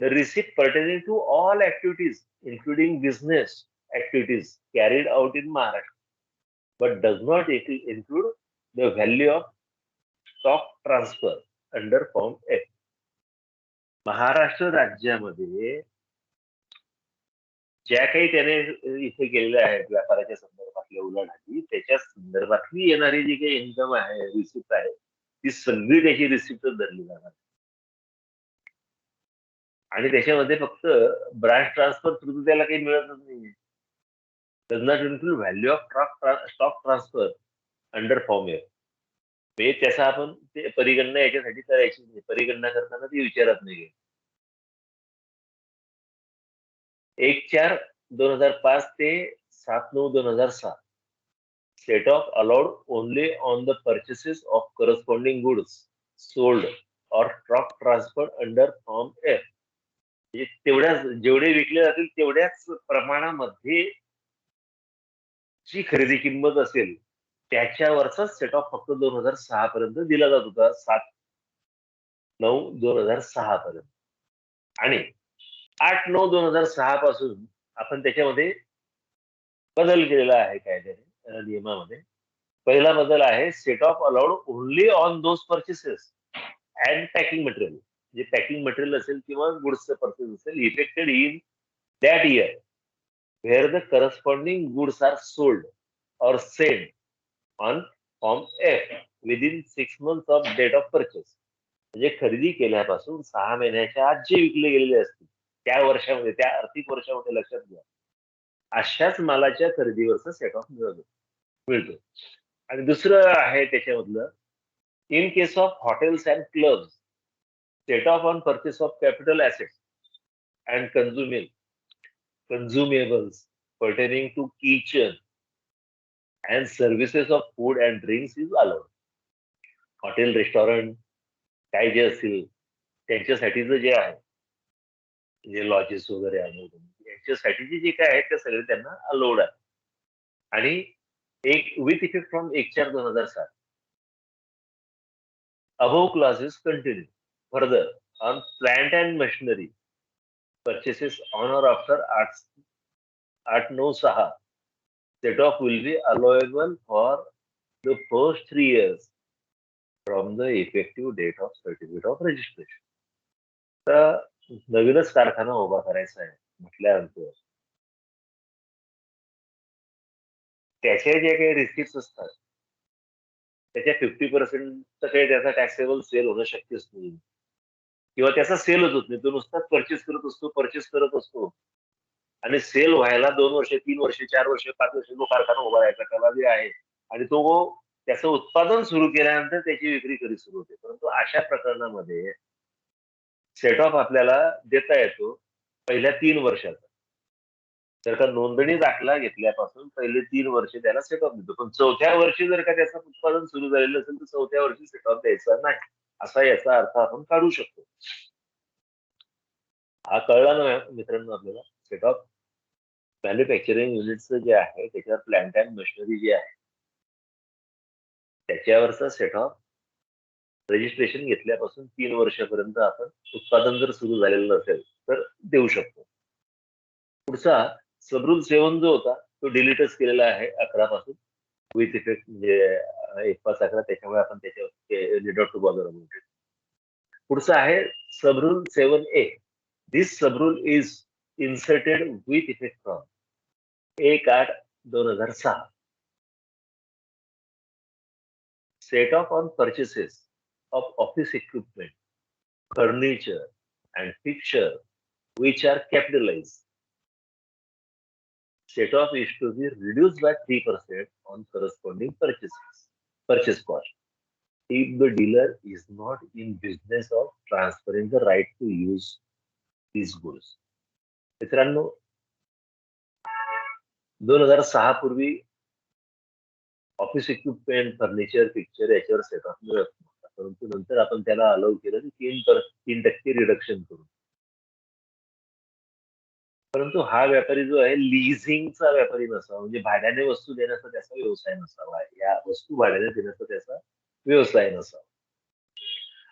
the receipt pertaining to all activities including business activities carried out in Maharashtra but does not include the value of stock transfer under Form F. Maharashtra राज्यामध्ये ज्या काही त्याने इथे केलेल्या आहेत व्यापाराच्या संदर्भातल्या उलाढाली, त्याच्या संदर्भातली येणारी जी काही इन्कम आहे, रिसिप्ट आहे, ती सगळी त्याची रिसिप्टच धरली जाणार. आणि त्याच्यामध्ये फक्त ब्रांच ट्रान्सफर थ्रू त्याला काही मिळतच नाहीये. Does not include value of stock transfer under form F. म्हणजे त्याचा आपण ते परिगणना याच्यासाठी करायची नाही, परिगणना करताना ती विचारत नाही. 1/4/2005 ते 7/9/2006. Set off allowed only on the purchases of corresponding goods sold or stock transfer under form F. म्हणजे तेवढ्याच जेवढे विकले जातील तेवढ्याच प्रमाणामध्ये जी खरेदी किंमत असेल त्याच्यावरचाच सेट ऑफ फक्त 2006 पर्यंत दिला जात होता. 7/9/2006 पर्यंत. आणि 8/9/2006 पासून आपण त्याच्यामध्ये बदल केलेला आहे कायद्याने, नियमामध्ये. पहिला बदल आहे, set off allowed only on those purchases and packing material. जे पॅकिंग मटेरियल असेल किंवा गुड्सचं परचेस असेल affected in that year where the corresponding goods are sold or sent on Form F within 6 months of date of purchase. म्हणजे खरेदी केल्यापासून 6 महिन्याच्या आत जे विकले गेलेले असतील त्या वर्षामध्ये, त्या आर्थिक वर्षामध्ये लक्षात घ्या, अशाच मालाच्या खरेदीवरचा सेट ऑफ मिळतो. आणि दुसरं आहे त्याच्यामधलं, in case of hotels and clubs, set off on purchase of capital assets and consumables pertaining to kitchen and services of food and drinks is allowed. Hotel restaurant काय जे असतील त्यांच्यासाठीचं जे आहे, जे लॉजेस वगैरे आहे यांच्यासाठीचे जे काय आहे ते सगळे त्यांना अलाउड आहे. आणि एक with effect from 1/4/2007. Above clauses continue further on plant and machinery purchases on or after 8/9/6 set off will be allowable for the first 3 years from the effective date of certificate of registration. तर नवीनच कारखाना उभा करायचा आहे म्हटल्यानंतर त्याच्या जे काही रिसिप्ट असतात त्याच्या 50% काही त्याचा टॅक्सेबल सेल होणं शक्यच नाही किंवा त्याचा सेलच होत नाही. तो नुसताच परचेस करत असतो आणि सेल व्हायला 2 वर्ष, 3 वर्ष, 4 वर्ष, 5 वर्ष तो कारखाना उभा राहायचा त्याला जे आहे आणि तो त्याचं उत्पादन सुरू केल्यानंतर त्याची विक्री कधी सुरू होते. परंतु अशा प्रकरणामध्ये सेट ऑफ आपल्याला देता येतो पहिल्या 3 वर्षाचा. जर का नोंदणी दाखला घेतल्यापासून पहिले 3 वर्ष त्याला सेट ऑफ देतो. पण 4थ्या वर्षी जर का त्याचं उत्पादन सुरू झालेलं असेल तर 4थ्या वर्षी सेट ऑफ द्यायचा नाही, असा याचा अर्थ आपण काढू शकतो. हा कळला ना मित्रांनो आपल्याला? सेट ऑफ मॅन्युफॅक्चरिंग युनिटचं जे आहे त्याच्यावर प्लांट अँड मशिनरी जी आहे त्याच्यावरचा सेट ऑफ रजिस्ट्रेशन घेतल्यापासून 3 वर्षापर्यंत आपण उत्पादन जर सुरू झालेलं नसेल तर देऊ शकतो. पुढचा सबरूल 7 जो होता तो डिलीटच केलेला आहे 11 पासून विथ इफेक्ट म्हणजे 1-5-11 त्याच्यामुळे आपण त्याच्यावर डिडॉट टू बॉदर म्हणतो. पुढचा आहे sub rule 7A. This sub rule is inserted with effect from 1/8/2006. Set off on purchases of office equipment, furniture, and fixture which are capitalized. Set off is to be reduced by 3% on corresponding purchase cost. If the dealer is not in business of transferring the right to use these goods. मित्रांनो 2006 पूर्वी ऑफिस इक्विपमेंट, फर्निचर, पिक्चर याच्यावर सेट ऑफ मिळत नव्हता. परंतु नंतर आपण त्याला अलाउ केलं की 3% रिडक्शन करून. परंतु हा व्यापारी जो आहे लिझिंगचा व्यापारी नसावा, म्हणजे भाड्याने वस्तू देण्याचा त्याचा व्यवसाय नसावा, या वस्तू भाड्याने देण्याचा त्याचा व्यवसाय नसावा.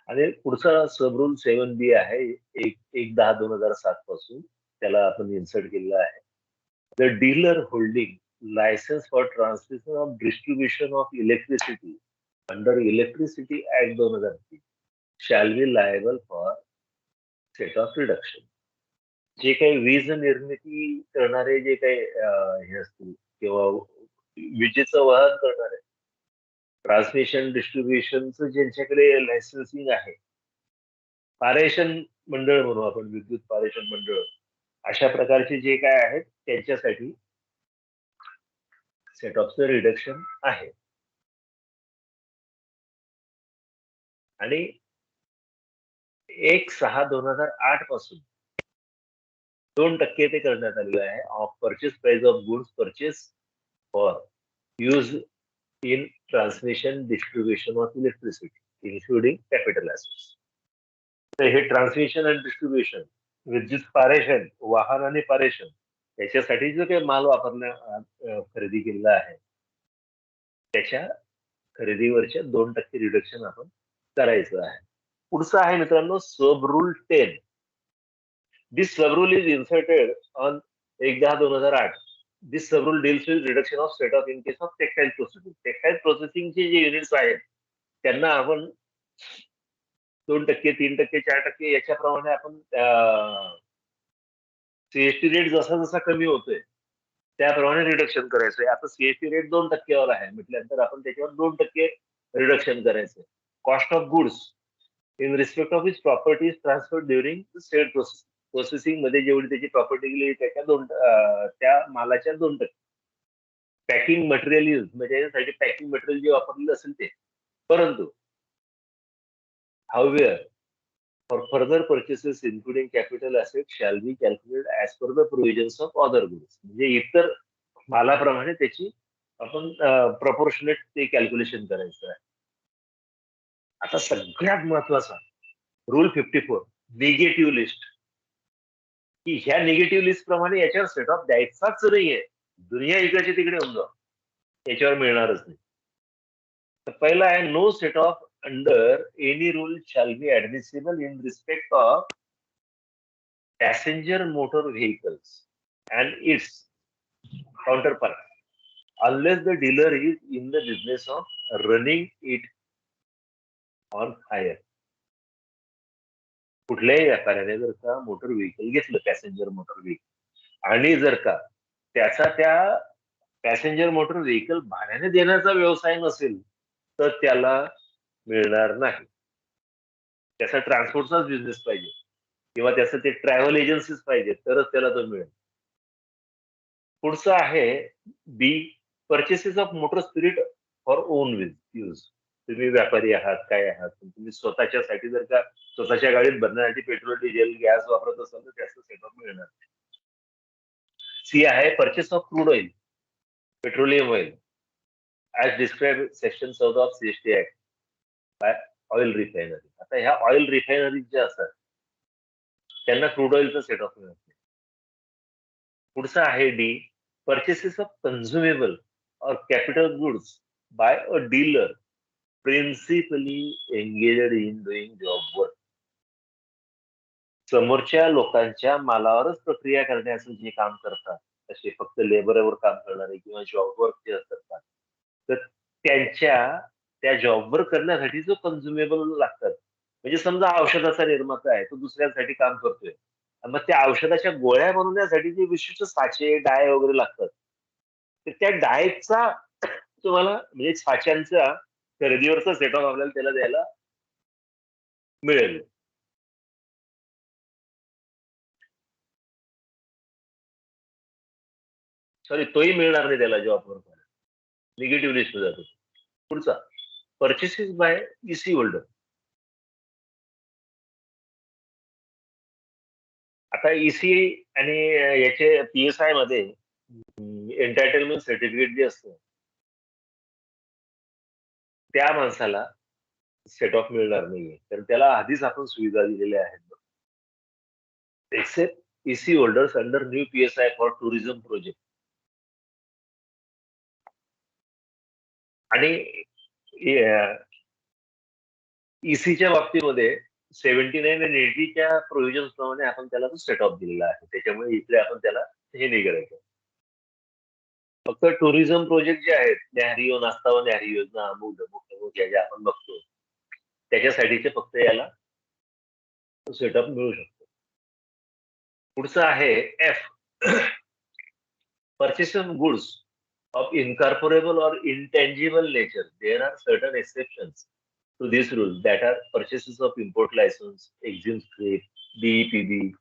आणि पुढचा सबरूल 7B आहे 1/10/2007 पासून त्याला आपण इन्सर्ट केलेला आहे. The dealer holding licence for transmission of distribution of electricity under electricity act 2003 shall be liable for set of reduction. जे काही वीज निर्मिती करणारे जे काही हे असतील किंवा विजेचं वहन करणारे ट्रान्समिशन डिस्ट्रीब्युशनचं ज्यांच्याकडे लायसन्सिंग आहे, पारेषण मंडळ म्हणू आपण, विद्युत पारेषण मंडळ, अशा प्रकारचे जे काय आहेत त्यांच्यासाठी सेट ऑफचं रिडक्शन आहे. आणि 1/6/2008 पासून 2% ते करण्यात आलेलं आहे of purchase price of goods purchase for use in transmission distribution of electricity including capital assets. तर हे ट्रान्समिशन अँड डिस्ट्रीब्युशन, विद्युत पारेषण, वाहन आणि पारेषण याच्यासाठी जो काही माल खरेदी केलेला आहे त्याच्या खरेदीवरच्या 2% रिडक्शन आपण करायचं आहे. पुढचं आहे मित्रांनो sub rule 10. This sub rule is inserted on 1/10/2008. This sub rule deals with reduction of set off in case of textile processing. Textile प्रोसेसिंगचे जे युनिट्स आहेत त्यांना आपण 2%, 3%, 4% याच्याप्रमाणे आपण सीएसटी रेट जसा जसा कमी होतोय त्याप्रमाणे रिडक्शन करायचंय. आता सीएसटी रेट 2%वर आहे म्हटल्यानंतर आपण त्याच्यावर 2% रिडक्शन करायचंय. Cost of goods in respect of is properties transfer during sale processing मध्ये जेवढी त्याची प्रॉपर्टी गेली त्या मालाच्या 2%. पॅकिंग मटेरियल यूज म्हणजे याच्यासाठी पॅकिंग मटेरियल जे वापरलेलं असेल ते. परंतु however, for further purchases including capital assets shall be calculated as per the provisions of other goods. म्हणजे इतर मालाप्रमाणे त्याची आपण प्रपोर्शनेट ते कॅल्क्युलेशन करायचं आहे. आता सगळ्यात महत्वाचा रूल 54 निगेटिव्ह लिस्ट, की ह्या निगेटिव्ह लिस्ट प्रमाणे याच्यावर सेट ऑफ द्यायचाच नाहीये. दुनिया इकडचे तिकडे होऊन जाऊ, याच्यावर मिळणारच नाही. तर पहिला आहे no set off under any rule shall be admissible in respect of passenger motor vehicles and its counterpart unless the dealer is in the business of running it on hire. कुठल्याही व्यापाऱ्याने जर का मोटर व्हेकल घेतलं, पॅसेंजर मोटर व्हेकल, आणि जर का त्याचा त्या पॅसेंजर मोटर व्हेकल भाड्याने देण्याचा व्यवसाय नसेल तर त्याला मिळणार नाही. त्याचा ट्रान्सपोर्टचाच बिझनेस पाहिजे किंवा त्याचं ते ट्रॅव्हल एजन्सीज पाहिजे तरच त्याला तो मिळेल. पुढचं आहे B, purchases of motor spirit for own use. तुम्ही व्यापारी आहात, काय आहात, तुम्ही स्वतःच्यासाठी जर का स्वतःच्या गाडीत भरण्यासाठी पेट्रोल, डिझेल, गॅस वापरत असाल तर त्याचं सेटअप मिळणार. सी आहे purchase of crude oil, petroleum oil, as describe section 14 of CST act by oil refinery. आता ह्या ऑइल रिफायनरी ज्या असतात त्यांना क्रूड ऑइलचं सेटअप मिळत नाही. पुढचं आहे डी, परचेसेस ऑफ कन्झ्युमेबल और capital goods by a dealer principally engaged in doing job work. समोरच्या लोकांच्या मालावरच प्रक्रिया करण्याचं जे काम करतात, तसे फक्त लेबरवर काम करणारे किंवा जॉबवर जे असतात, तर त्यांच्या त्या जॉबवर करण्यासाठी जो कन्झ्युमेबल लागतात, म्हणजे समजा औषधाचा निर्माता आहे, तो दुसऱ्यांसाठी काम करतोय, मग त्या औषधाच्या गोळ्या बनवण्यासाठी जे विशिष्ट साचे, डाय वगैरे लागतात, तर त्या डायचा तुम्हाला म्हणजे साच्यांचा खरेदीवरचा सेटअप आपल्याला त्याला द्यायला मिळेल. सॉरी, तोही मिळणार नाही त्याला जॉबवर. निगेटिव्ह लिस्ट जातो. पुढचा परचेसेस बाय इसी होल्डर. आता इसी आणि याचे पीएसआय मध्ये एंटायटलमेंट सर्टिफिकेट जे असतं त्या माणसाला सेट ऑफ मिळणार नाहीये, कारण त्याला आधीच आपण सुविधा दिलेल्या आहेत. एक्सेप्ट इसी holders under new PSI for tourism project. आणि ईसीच्या बाबतीमध्ये 79 आणि 80च्या प्रोव्हिजन्स प्रमाणे आपण त्याला तो सेट ऑफ दिलेला आहे. त्याच्यामुळे इकडे आपण त्याला हे नाही करायचं. फक्त टुरिझम प्रोजेक्ट जे आहेत, न्याहारी व नाश्ता व न्याहारी योजना, अमुक अमुक ज्या आपण बघतो, त्याच्यासाठीचे फक्त याला सेटअप मिळू शकतो. पुढचं आहे F, purchase of goods of incorporable or intangible nature. There are certain exceptions to this rule that are purchases of import license, exim script, DEPB.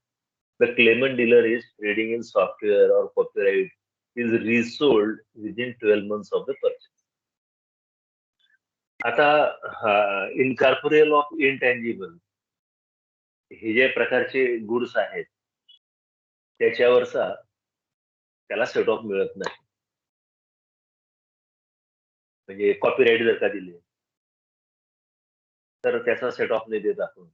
The claimant dealer is trading in software or copyright is resold within 12 months of the purchase. आता इनकॉर्पोरेबल ऑफ इंटँजिबल हे जे प्रकारचे गुड्स आहेत त्याच्यावरचा त्याला सेट ऑफ मिळत नाही. म्हणजे कॉपीराईट जर का दिले तर त्याचा सेट ऑफ नाही देत आपण.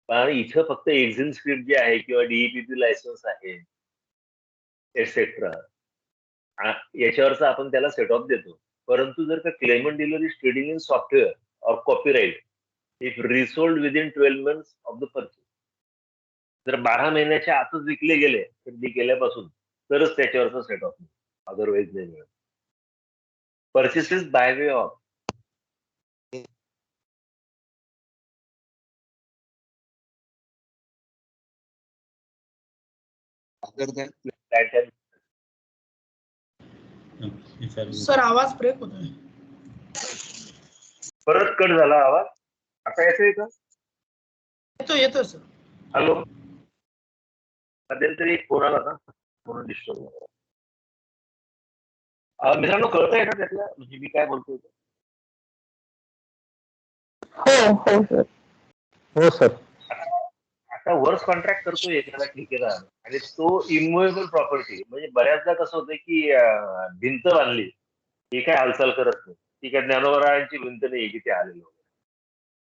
पण इथं फक्त एक्झिम स्क्रिप्ट जे आहे किंवा डीईपीपी लायसन्स आहे एटसेट्रा, याच्यावरचा आपण त्याला सेट ऑफ देतो. परंतु जर का claimant dealer is trading in software or copyright if resold within 12 months of the purchase, जर 12 महिन्याच्या आतच विकले गेले खरेदी केल्यापासून तरच त्याच्यावरचा सेट ऑफ, अदरवाईज नाही मिळत. Purchases by way of sir आवाज ब्रेक होतोय. परत कट झाला आवाज. आता येतोय का? येतोय सर. हॅलो, मध्यंतरी फोन आला ना म्हणून डिस्टर्ब. मित्रांनो, कळतंय का त्यातलं म्हणजे मी काय बोलतोय? हो हो सर. हो सर. आता वर्क कॉन्ट्रॅक्ट करतोय एखादा ठेकेदार आणि तो इमूव्हेबल प्रॉपर्टी, म्हणजे बऱ्याचदा कसं होतं की भिंत बांधली ही काय हालचाल करत नाही, ती काय ज्ञानोबरायांची भिंत नाही की ते आलेलं,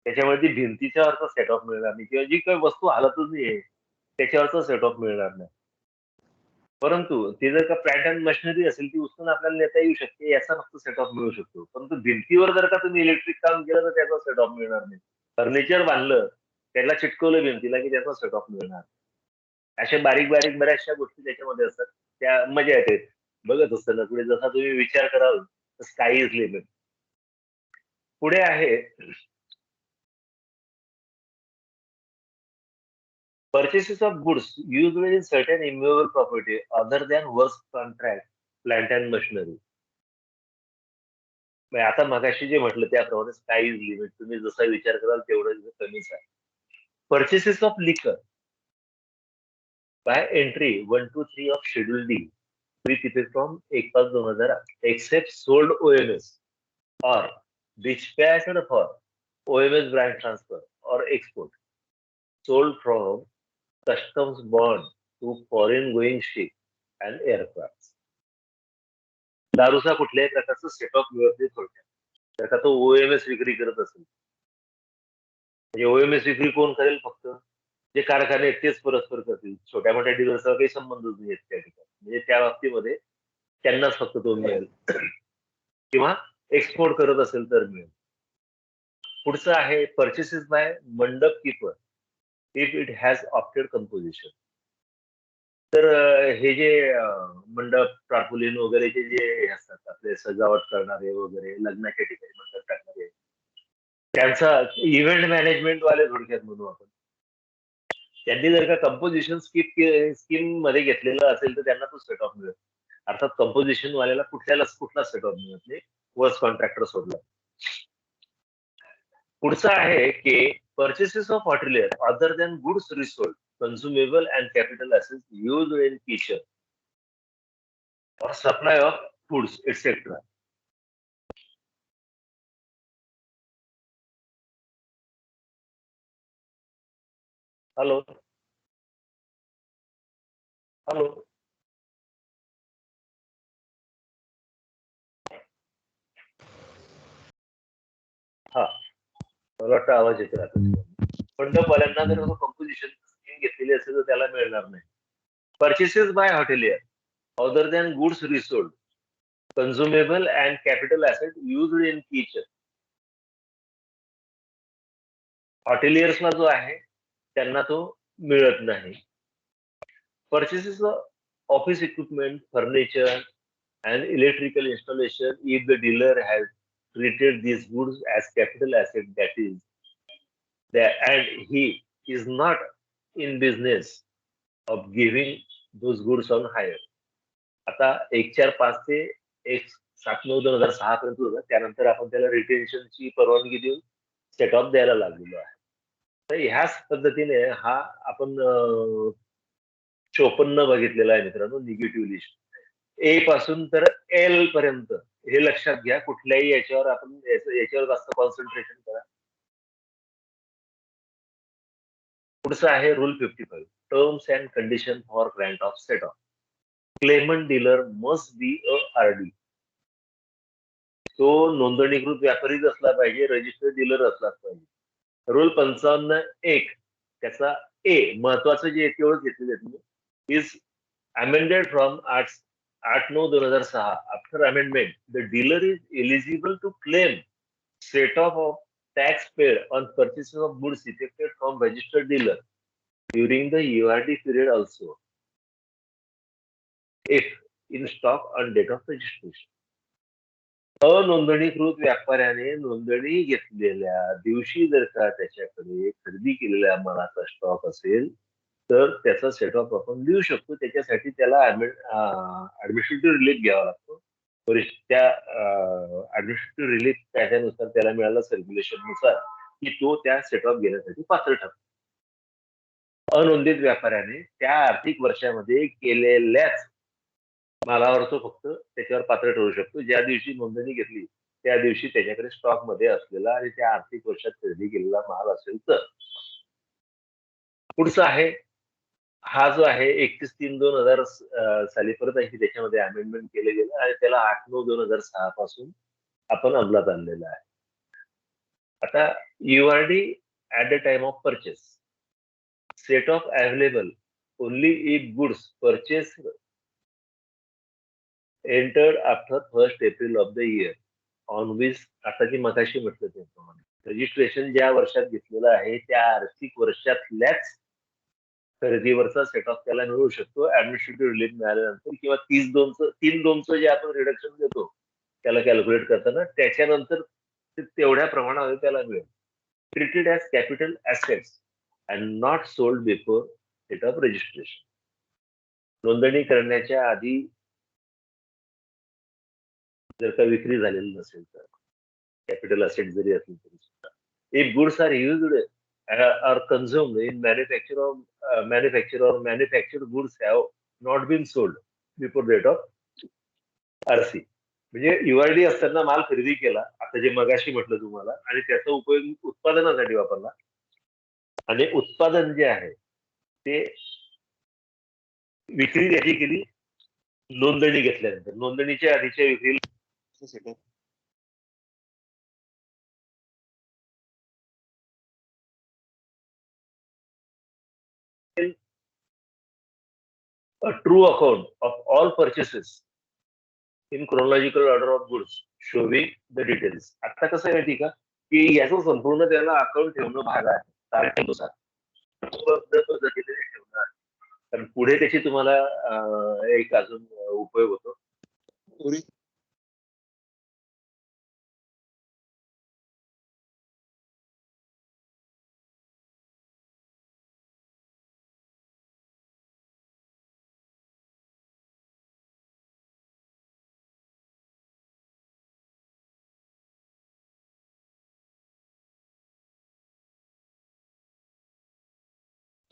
त्याच्यामुळे ती भिंतीच्या वरचा सेट ऑफ मिळणार नाही किंवा जी काही वस्तू हालतच नाहीये त्याच्यावरचा सेट ऑफ मिळणार नाही. परंतु ते जर का प्लॅन्ट अँड मशिनरी असेल ती उचलून आपल्याला नेता येऊ शकते, याचा फक्त सेट ऑफ मिळू शकतो. परंतु भिंतीवर जर का तुम्ही इलेक्ट्रिक काम केलं तर त्याचा सेट ऑफ मिळणार नाही. फर्निचर बांधलं, त्याला चिटकवलं भिंतीला की त्याचा सेट ऑफ मिळणार. अशा बारीक बारीक बऱ्याचशा गोष्टी त्याच्यामध्ये असतात, त्या मजा येते. बघत असताना पुढे जसा तुम्ही विचार कराल स्काय इज लिमिट. पुढे आहे purchases of goods used in certain immovable property other than works contract, plant and machinery. आता मगाशी जे म्हटलं त्याप्रमाणे स्काय इज लिमिट. तुम्ही जसा विचार कराल तेवढं कमीच आहे. Purchases of liquor by entry 123 of schedule D with effect from 1/5/2008 except sold OMS or dispatched for OMS brand transfer or export, sold from customs bond to foreign going ship and aircraft. दारूचा कुठल्याही प्रकारचं सेटअप व्यवस्थित थोडक्यात तर का तो ओएमएस विक्री करत असेल म्हणजे ओएमएस विक्री कोण करेल? फक्त जे कारखाने आहेत तेच परस्पर करतील. छोट्या मोठ्या डीलरचा काही संबंधच नाही त्या ठिकाणी. म्हणजे त्या बाबतीमध्ये त्यांनाच फक्त तो मिळेल किंवा एक्सपोर्ट करत असेल तर मिळेल. पुढचं आहे परचेसेस बाय मंडप keeper if it has opted composition. तर हे जे मंडप टार्पोलिन वगैरेचे जे असतात आपले सजावट करणारे वगैरे लग्नाच्या ठिकाणी मंडप टाकणारे त्यांचा इव्हेंट मॅनेजमेंट वाले थोडक्यात म्हणू आपण. त्यांनी जर का कंपोजिशन स्कीम मध्ये घेतलेलं असेल तर त्यांना तो सेट ऑफ मिळेल. अर्थात कंपोजिशन वाल्याला कुठला सेट ऑफ मिळत नाही वर्स कॉन्ट्रॅक्टर सोडला. पुढचं आहे की purchases of hotelier other than goods resold consumable and capital assets used in kitchen or supply of foods, etc. Hello hello हा मला वाटतं आवाज येतो आता. मंडपवाल्यांना जर कंपोजिशन स्कीम घेतलेली असेल तर त्याला मिळणार नाही. Purchases by hotelier other than goods resold consumable and capital asset used in kitchen. हॉटेलियर्सला जो आहे त्यांना तो मिळत नाही. Purchases office equipment furniture and electrical installation if the dealer has treated these goods as capital asset and he is not in business of giving those goods on hire. आता 1/4/5 ते 1/7/9/2006 पर्यंत होतं. त्यानंतर आपण त्याला रिटेन्शनची परवानगी देऊन सेट ऑफ द्यायला लागलेलो आहे. तर ह्याच पद्धतीने हा आपण 54 बघितलेला आहे मित्रांनो निगेटिव्ह लिस्ट. ए पासून तर एल पर्यंत हे लक्षात घ्या. कुठल्याही याच्यावर आपण याच्यावर जास्त कॉन्सन्ट्रेशन करा. पुढचं आहे rule 55 terms and condition for grant of set off. Claimant dealer must be a RD. तो नोंदणीकृत व्यापारीच असला पाहिजे, रजिस्टर्ड डीलर असलाच पाहिजे. रूल 55(1) त्याचा ए महत्वाचं जे तेवढंच घेतलेलं is amended from 8/9/2006. After amendment the dealer is eligible to claim set off tax paid on purchases of goods effected from registered dealer during the URD period also, if in stock on date of registration. अनोंदणीकृत व्यापाऱ्याने नोंदणी घेतलेल्या दिवशी जर का त्याच्याकडे खरेदी केलेल्या मालाचा स्टॉक असेल तर त्याचा सेट ऑफ आपण देऊ शकतो. त्याच्यासाठी त्याला ऍडमिनिस्ट्रेटिव्ह रिलीफ घ्यावा लागतो. त्या ऍडमिनिस्ट्रेटिव्ह रिलीफ कायद्यानुसार त्याला मिळाला सर्क्युलेशन नुसार की तो त्या सेट ऑफ घेण्यासाठी पात्र ठरतो. अनोंदित व्यापाऱ्याने त्या आर्थिक वर्षामध्ये केलेल्याच मालावर तो फक्त त्याच्यावर पात्र ठरू शकतो. ज्या दिवशी नोंदणी घेतली त्या दिवशी त्याच्याकडे स्टॉक मध्ये असलेला आणि त्या आर्थिक वर्षात खरेदी केलेला माल असेल तर. पुढचा आहे हा जो आहे 31/3/2000 साली परत आहे की त्याच्यामध्ये अमेंडमेंट केलं गेलं आणि त्याला 8/9/2006 पासून आपण अंमलात आणलेला आहे. आता URD at the time of purchase set off available only if goods purchase entered after 1st April of the year on which. आता जी मगाशी म्हटलं त्याप्रमाणे रजिस्ट्रेशन ज्या वर्षात घेतलेलं आहे त्या आर्थिक वर्षातल्याच खरेदीवरचा सेट ऑफ त्याला मिळू शकतो ऍडमिनिस्ट्रेटिव्ह रिलीफ मिळाल्यानंतर, किंवा 3-2चं जे आपण रिडक्शन देतो त्याला कॅल्क्युलेट करताना, त्याच्यानंतर तेवढ्या प्रमाणामध्ये त्याला मिळेल. Treated as capital assets and not sold before date of registration. नोंदणी करण्याच्या आधी जर का विक्री झालेली नसेल तर कॅपिटल असेट जरी असली तरी सुद्धा, if goods are used or consumed in manufacture or manufactured goods have not been sold before date of RC. म्हणजे युआरडी असताना माल खरेदी केला, आता जे मगाशी म्हटलं तुम्हाला, आणि त्याचा उपयोग उत्पादनासाठी वापरला, आणि उत्पादन जे आहे ते विक्री त्याची केली नोंदणी घेतल्यानंतर. नोंदणीच्या आधीच्या विक्रीला a true account of all purchases in chronological order of goods showing the details. आता कसं आहे माहिती का, की याचं संपूर्ण त्याला अकाउंट ठेवणं भाग आहे तारखेनुसार पद्धतीने ठेवणं आहे, कारण पुढे त्याची तुम्हाला एक अजून उपयोग होतो.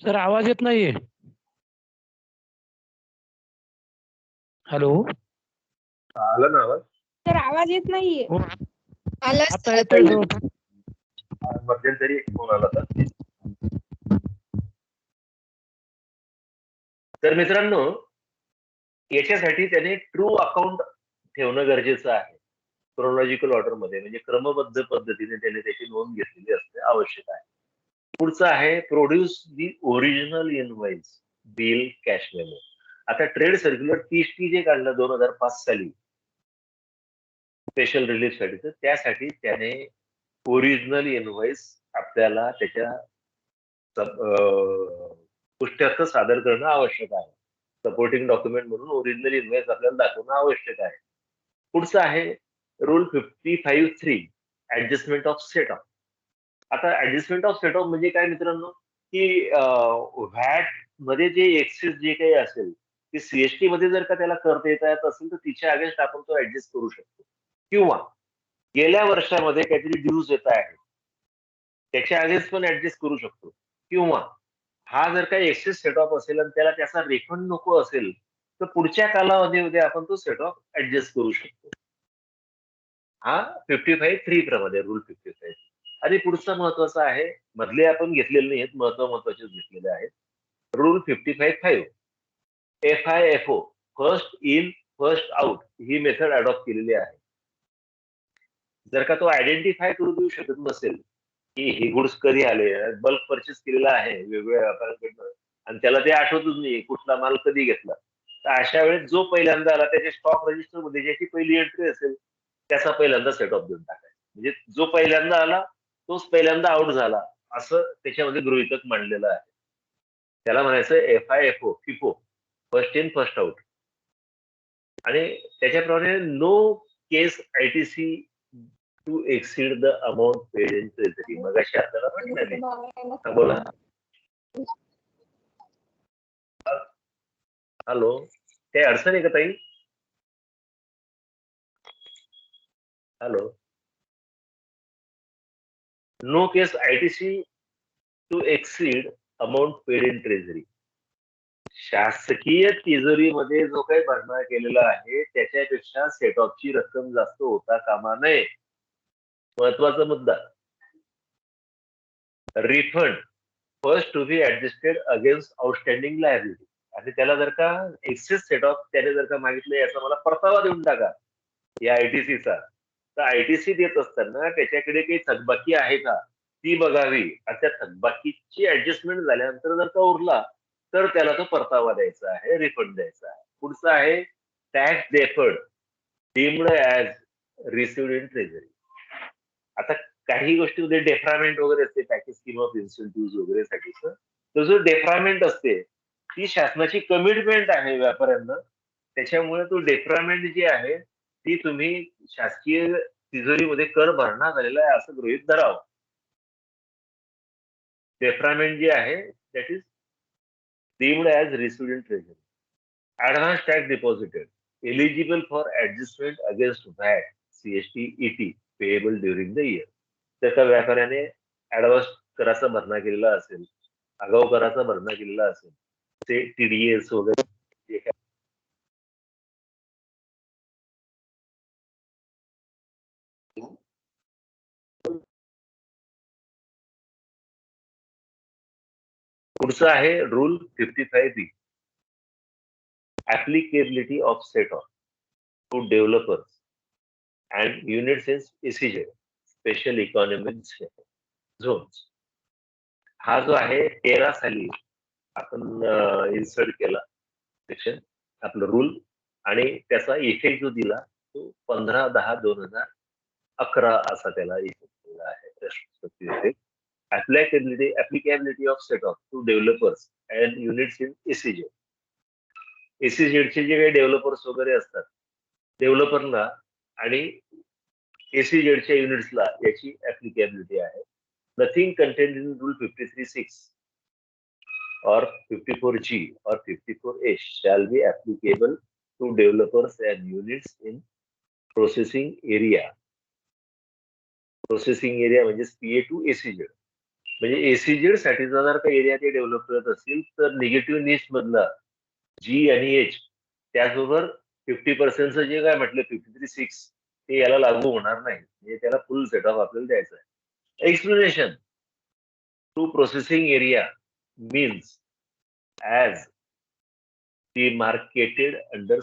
सर आवाज येत नाहीये. हॅलो, आला ना आवाज? सर आवाज येत नाहीये. हो, आला आता येतोय सर. मध्यंतरी एक फोन आला होता. तर मित्रांनो, याच्यासाठी त्याने ट्रू अकाउंट ठेवणं गरजेचं आहे क्रोनॉलॉजिकल ऑर्डर मध्ये, म्हणजे क्रमबद्ध पद्धतीने त्याने त्याची नोंद घेतलेली असणे आवश्यक आहे. पुढचं आहे produce the original invoice bill cash memo. आता ट्रेड सर्क्युलर 30T जे काढलं 2005 साली स्पेशल रिलीफ साठी, तर त्यासाठी त्याने ओरिजिनल इनवॉइस आपल्याला त्याच्या पुष्ट्यार्थ सादर करणं आवश्यक आहे. सपोर्टिंग डॉक्युमेंट म्हणून ओरिजिनल इनवॉइस आपल्याला दाखवणं आवश्यक आहे. पुढचं आहे rule 55(3) adjustment of set of. आता ऍडजस्टमेंट ऑफ सेट ऑफ म्हणजे काय मित्रांनो, की व्हॅट मध्ये जे एक्सेस जे काही असेल ते सीएसटी मध्ये जर का त्याला करता येत असेल तर तिच्या अगेन्स्ट आपण तो ऍडजस्ट करू शकतो, किंवा गेल्या वर्षामध्ये काहीतरी ड्यूज येत आहे त्याच्या अगेन्स्ट पण ऍडजस्ट करू शकतो, किंवा हा जर काही एक्सेस सेट ऑफ असेल आणि त्याला त्याचा रिफंड नको असेल तर पुढच्या कालावधीमध्ये आपण तो सेट ऑफ ऍडजस्ट करू शकतो. हा 55(3) प्रमाणे रूल 55. आणि पुढचा महत्वाचा आहे, मधले आपण घेतलेले नाहीत, महत्वाचे घेतलेले आहेत. Rule 55(5) FIFO first in first out he method adopt केलेली आहे. जर का तो आयडेंटिफाय करू देऊ शकत नसेल की हे गुड्स कधी आले, बल्क परचेस केलेला आहे वेगवेगळ्या व्यापाऱ्यांकडनं आणि त्याला ते आठवतच नाही कुठला माल कधी घेतला, तर अशा वेळेस जो पहिल्यांदा आला त्याच्या स्टॉक रजिस्टर मध्ये ज्याची पहिली एंट्री असेल त्याचा पहिल्यांदा सेट ऑफ देऊन टाकायचा. म्हणजे जो पहिल्यांदा आला तोच पहिल्यांदा आउट झाला असं त्याच्यामध्ये गृहीतक मांडलेलं आहे. त्याला म्हणायचं FIFO FIFO first in first out. आणि त्याच्याप्रमाणे no case ITC to exceed the amount paid in treasury. मगाशी आपल्याला म्हटलं. बोला. हॅलो, काही अडचण आहे का ताई? Hello. No case ITC to exceed amount paid in treasury. शासकीय तिजोरीमध्ये जो काही भरणा केलेला आहे त्याच्यापेक्षा सेट ऑफची रक्कम जास्त होता कामा नये. महत्वाचा मुद्दा. Refund first to be adjusted against outstanding liability. आणि त्याला जर का एक्सेस सेट ऑफ त्याने जर का मागितलं याचा मला परतावा देऊन टाका या ITCचा, तर ITC देत असताना त्याच्याकडे काही थकबाकी आहे का ती बघावी, आणि त्या थकबाकीची ऍडजस्टमेंट झाल्यानंतर जर का उरला तर त्याला तो परतावा द्यायचा आहे, रिफंड द्यायचा आहे. पुढचं आहे tax deferred deemed as received in treasury. आता काही गोष्टीमध्ये डेफ्रामेंट वगैरे असते, पॅकेज स्कीम ऑफ इन्सेंटिव्ह वगैरे साठी, तो जो डेफ्रामेंट असते ती शासनाची कमिटमेंट आहे व्यापाऱ्यांना. त्याच्यामुळे तो डेफ्रामेंट जी आहे ती तुम्ही शासकीय तिजोरीमध्ये कर भरण्यात आलेला आहे असं गृहीत धरावं. डेफ्रामेंट जी आहे that is deemed as received in treasury. Advance tax deposited eligible for adjustment against VAT, CST, ET payable during the year. जर का व्यापाऱ्याने ऍडव्हान्स कराचा भरणा केलेला असेल, आगाऊ कराचा भरणा केलेला असेल, ते TDS वगैरे जे काही पुढचं आहे rule 55B. Applicability of set-off to developers and units in SEZ, Special Economic Zones. हा जो आहे 13 साली आपण इन्सर्ट केला सेक्शन आपलं रूल आणि त्याचा इफेक्ट जो दिला तो 15/10/2011 असा त्याला इफेक्ट दिला आहे. applicability of set off to developers and units in SEZ. SEZ चे जे काही डेव्हलपर्स वगैरे असतात डेव्हलपरला आणि SEZ च्या युनिट्सला याची ऍप्लिकेबिलिटी आहे. Nothing contained in Rule 53(6) or 54G or 54H shall be applicable to developers and units in processing area. Processing area म्हणजे PA to SEZ. म्हणजे SEZ साठीचा जर का एरिया ते डेव्हलप करत असतील तर निगेटिव्ह निश मधला G आणि H त्याचबरोबर 50% जे काय म्हटलं 53(6) ते याला लागू होणार नाही. म्हणजे त्याला फुल सेट ऑफ आपल्याला द्यायचा आहे. Explanation to processing area means as demarcated under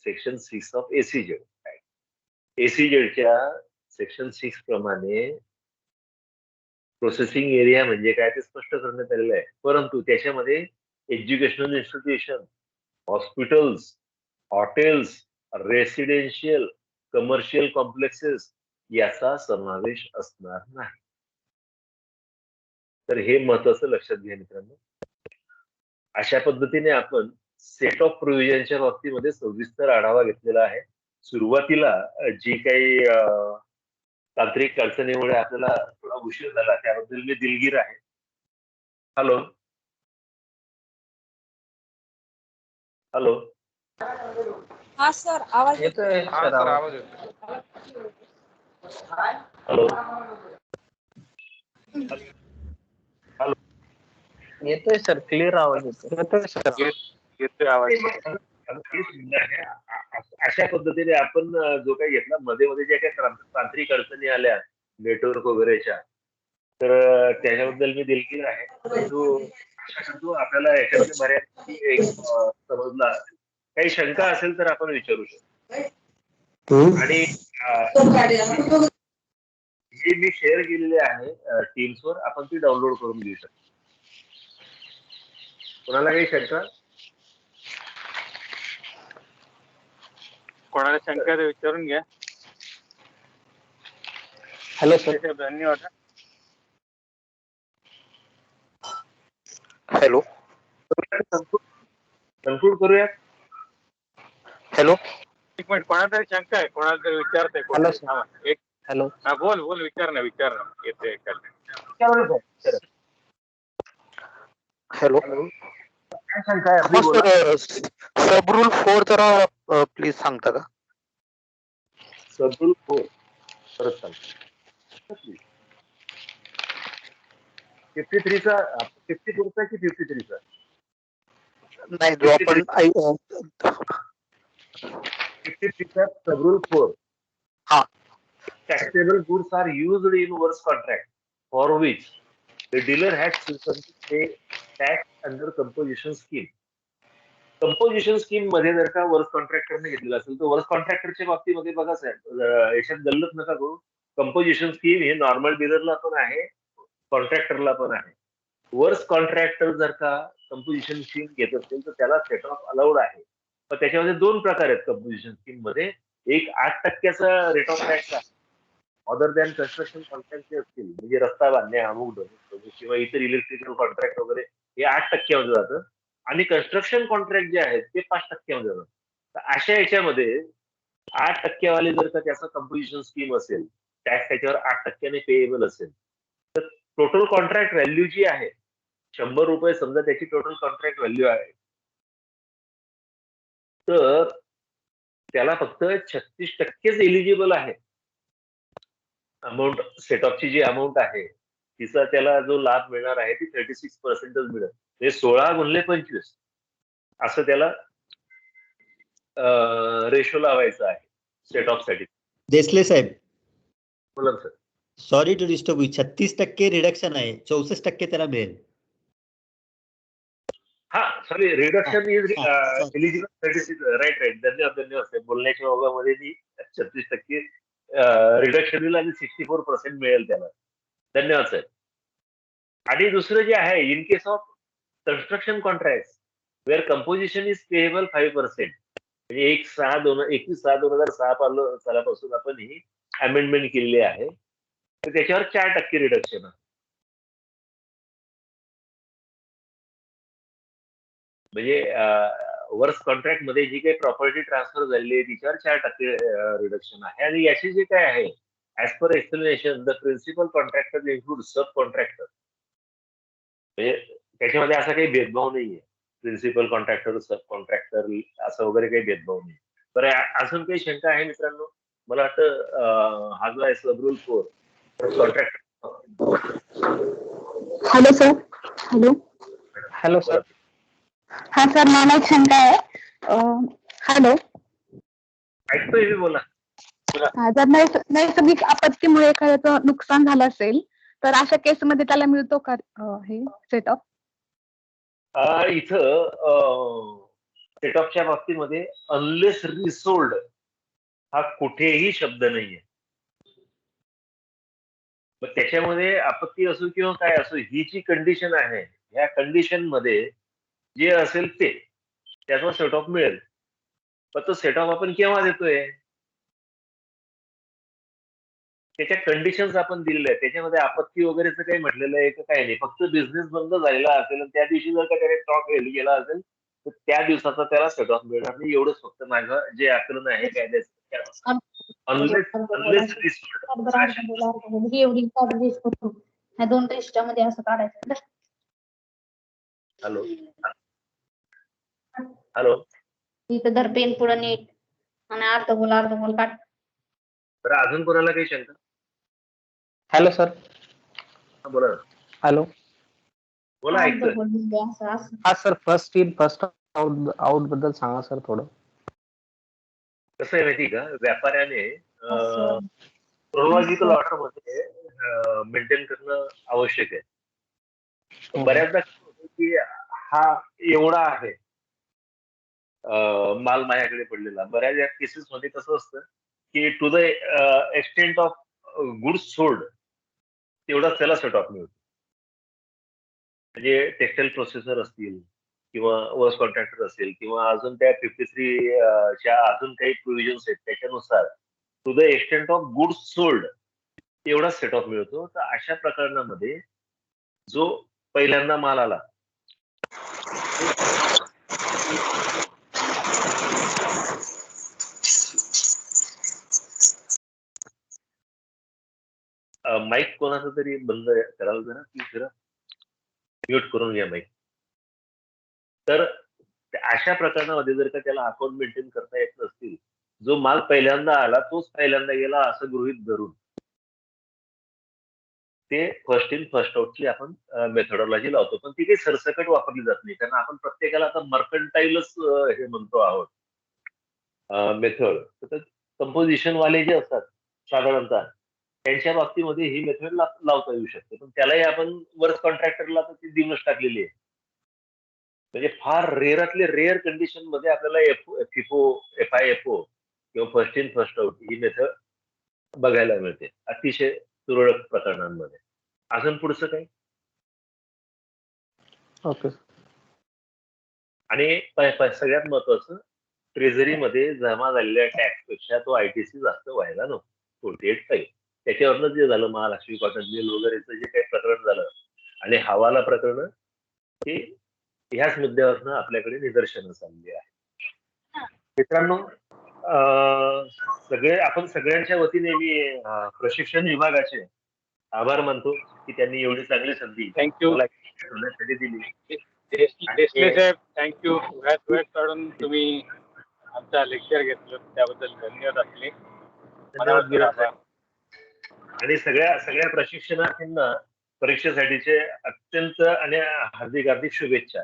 section 6 of SEZ. SEZ च्या सेक्शन 6 प्रमाणे प्रोसेसिंग एरिया म्हणजे काय ते स्पष्ट करण्यात आलेलं आहे. परंतु त्याच्यामध्ये educational institution, hospitals, hotels, residential, commercial complexes याचा समावेश असणार नाही. तर हे महत्वाचं लक्षात घ्या मित्रांनो. अशा पद्धतीने आपण सेट ऑफ प्रोव्हिजनच्या बाबतीमध्ये सविस्तर आढावा घेतलेला आहे. सुरुवातीला जी काही तांत्रिक अडचणीमुळे आपल्याला थोडा उशीर झाला त्याबद्दल मी दिलगीर आहे. हॅलो हॅलो हा सर आवाज येतोय सर आवाज. हॅलो येतोय सर, क्लिअर आवाज येतोय. येतोय सर, येतोय आवाज. अशा पद्धतीने आपण जो काही घेतला मध्ये मध्ये ज्या काही तांत्रिक अडचणी आल्या नेटवर्क वगैरेच्या तर त्याच्याबद्दल मी दिलगीर आहे. आशा करतो आपल्याला याच्यामध्ये बऱ्यापैकी एक समजला असेल. काही शंका असेल तर आपण विचारू शकतो. आणि हे मी शेअर केलेले आहे टीम्सवर, आपण ती डाउनलोड करून घेऊ शकतो. कोणाला काही शंका? कोणाला शंका तर विचारून घ्या. Hello sir. धन्यवाद. हॅलो कन्क्लूड करूया. हॅलो. एक मिनिट, कोणाला तरी शंका आहे, कोणाला तरी विचारतंय. एक हॅलो. हा बोल विचार ना येते. हॅलो. काय शंका आहे आपली बोला. सब रूल 4 जरा प्लीज सांगता का? सब रूल 4 परत सांगतो. 53चा 54चा की 53चा? नाही, जो आपण 53चा सब रूल 4. हा. Taxable goods are used in works contract for which the dealer has chosen to pay tax under composition scheme. Composition scheme मध्ये जर का वर्क कॉन्ट्रॅक्टरने घेतलेला असेल तर वर्क कॉन्ट्रॅक्टरच्या बाबतीमध्ये बघा साहेब, याच्यात गल्लत नका करू. कंपोजिशन स्कीम हे नॉर्मल डीलरला पण आहे, कॉन्ट्रॅक्टरला पण आहे. वर्क कॉन्ट्रॅक्टर जर का कंपोजिशन स्कीम घेत असेल तर त्याला सेट ऑफ अलाउड आहे. पण त्याच्यामध्ये 2 प्रकार आहेत कंपोजिशन स्कीम मध्ये. एक 8% रेट ऑफ टॅक्स आहे अदर दॅन कन्स्ट्रक्शन कॉन्ट्रॅक्ट जे असतील, म्हणजे रस्ता बांधणे, अमुक किंवा इतर इलेक्ट्रिकल कॉन्ट्रॅक्ट वगैरे हे 8% जातं आणि कन्स्ट्रक्शन कॉन्ट्रॅक्ट जे आहेत ते 5% जातात. तर अशा याच्यामध्ये 8% वाले जर का त्याचा कंपोजिशन स्कीम असेल, टॅक्स त्याच्यावर 8% पेएबल असेल, तर टोटल कॉन्ट्रॅक्ट व्हॅल्यू जी आहे ₹100 समजा त्याची टोटल कॉन्ट्रॅक्ट व्हॅल्यू आहे, तर त्याला फक्त 36%च एलिजिबल आहे. अमाऊंट सेटऑफची जी अमाऊंट आहे तिचा त्याला जो लाभ मिळणार आहे ती 36%च मिळेल. म्हणजे 16 x 25 असं त्याला रेशो लावायचा आहे सेटऑफ साठी. देसले साहेब, बोला sir. Sorry to disturb you, 36% reduction आहे, 64% त्याला मिळेल. हा sorry, reduction is sorry. Eligible 36. Right. धन्यवाद साहेब. बोलण्याच्या ओघामध्ये मी 36% रिडक्शन होईल आणि 64% मिळेल त्याला. धन्यवाद साहेब. आणि दुसरं जे आहे, in case of construction contract where composition is payable 5%, म्हणजे 21/6/2006 सालापासून आपण ही अमेंडमेंट केलेली आहे, तर त्याच्यावर 4% रिडक्शन आहे. म्हणजे वर्स कॉन्ट्रॅक्ट मध्ये जी काही प्रॉपर्टी ट्रान्सफर झालेली आहे तिच्यावर 4% रिडक्शन आहे. आणि याची जे काय आहे, as per explanation, the principal contractor include sub contractor. म्हणजे त्याच्यामध्ये असा काही भेदभाव नाहीये, प्रिन्सिपल कॉन्ट्रॅक्टर, सब कॉन्ट्रॅक्टर असं वगैरे काही भेदभाव नाही. बरं, अजून काही शंका आहे मित्रांनो? मला वाटतं हा जो आहे sub rule 4 contractor. Hello sir. Hello sir. हा सर, मला एक शंका आहे. हॅलो. ऐकतोय मी, बोला. जर नैसर्गिक आपत्तीमुळे एखाद्याचं नुकसान झालं असेल तर अशा केसमध्ये त्याला मिळतो का हे सेटअप? इथं सेटअपच्या बाबतीमध्ये अनलेस रिसोल्ड हा कुठेही शब्द नाहीये. मग त्याच्यामध्ये आपत्ती असो किंवा काय असो, ही जी कंडिशन आहे, ह्या कंडिशन मध्ये जे असेल ते त्याचा सेटऑफ मिळेल. पण तो सेटऑफ आपण केव्हा देतोय? त्याच्या कंडिशन्स आपण दिलेल्या आहेत. त्याच्यामध्ये आपत्ती वगैरेचं काही म्हटलेलं आहे का काही नाही. फक्त बिझनेस बंद झालेला असेल आणि त्या दिवशी जर का त्याने स्टॉक गेला असेल तर त्या दिवसाचा त्याला सेटऑफ मिळणार नाही. एवढंच फक्त माझं जे आकलन आहे कायद्याचं. अनलेस ह्या दोन टेस्टमध्ये असं काढायचं. हॅलो. इथं धर पेन पुढं नीट आणि अर्धगोल काढ. बरं, अजून कोणाला काही शंका? Hello sir. बोला. हॅलो. बोला, ऐकतोय. हा sir, first in first out बद्दल सांगा सर थोडं. कसं आहे माहिती का, व्यापाऱ्याने क्रोनॉलॉजिकल ऑर्डर मध्ये मेंटेन करणं आवश्यक आहे. बऱ्याचदा की हा एवढा आहे माल माझ्याकडे पडलेला. बऱ्याच केसेस मध्ये कसं असतं की to the extent of goods sold तेवढाच त्याला सेट ऑफ मिळतो. म्हणजे टेक्सटाईल प्रोसेसर असतील किंवा वर्स कॉन्ट्रॅक्टर असेल किंवा अजून त्या 53 च्या अजून काही प्रोव्हिजन्स आहेत, त्याच्यानुसार to the extent of goods sold तेवढाच सेट ऑफ मिळतो. तर अशा प्रकरणामध्ये जो पहिल्यांदा माल आला माईक कोणाचा तरी बंद कराल जरा, प्लीज जरा म्यूट करून घ्या माईक. तर अशा प्रकरणामध्ये जर का त्याला अकाउंट मेंटेन करता येत नसतील, जो माल पहिल्यांदा आला तोच पहिल्यांदा गेला असं गृहीत धरून ते फर्स्ट इन फर्स्ट आउटची आपण मेथोडॉलॉजी लावतो. पण ती काही सरसकट वापरली जात नाही, कारण आपण प्रत्येकाला आता मर्कंटाईलच हे म्हणतो आहोत मेथड. तर कंपोजिशन वाले जे असतात साधारणतः त्यांच्या बाबतीमध्ये ही मेथड लावता येऊ शकते. पण त्यालाही आपण वर्स कॉन्ट्रॅक्टरला तर ती देऊनच टाकलेली आहे. म्हणजे फार रेअरातले रेअर कंडिशन मध्ये आपल्याला FIFO किंवा first in first out he method बघायला मिळते, अतिशय तुरळक प्रकरणांमध्ये. अजून पुढचं काही? ओके. आणि सगळ्यात महत्वाचं, ट्रेझरीमध्ये जमा झालेल्या टॅक्स पेक्षा तो ITC जास्त व्हायला नको, 48.5. त्याच्यावरनं जे झालं महालक्ष्मी कॉटन मिल वगैरेचं जे काही प्रकरण झालं आणि हवाला प्रकरण की ह्याच मुद्द्यावरनं आपल्याकडे निदर्शनास आलेली आहे. मित्रांनो, आपण सगळ्यांच्या वतीने मी प्रशिक्षण विभागाचे आभार मानतो की त्यांनी एवढी चांगली संधी थँक्यू मला ठेवण्यासाठी दिली. देशले साहेब, थँक्यू. वेळ काढून तुम्ही आमचा लेक्चर घेतलं त्याबद्दल धन्यवाद आपले. धन्यवाद विराज साहेब. आणि सगळ्या प्रशिक्षणार्थींना परीक्षेसाठीचे अत्यंत आणि हार्दिक शुभेच्छा.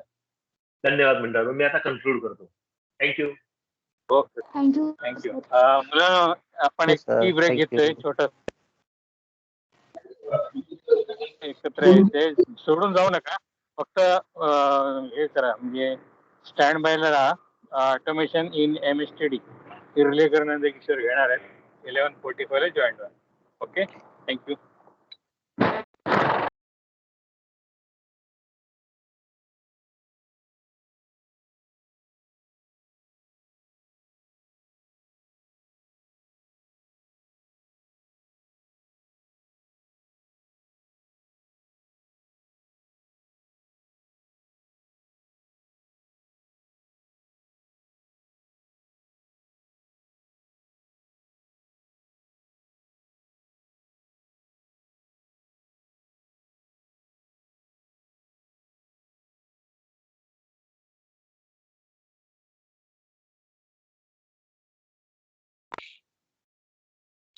धन्यवाद मंडळ. मी आता कन्क्लूड करतो. थँक्यू. Okay, thank you. थँक्यू. मुलं, आपण एक टी ब्रेक घेतोय छोटा. एकत्र यायचंय, सोडून जाऊ नका. फक्त हे करा, म्हणजे स्टँड बायला राहा. ऑटोमेशन इन MSTD रिले करणं किशोर घेणार आहेत. 11:45 ला जॉईन व्हा. Okay, thank you.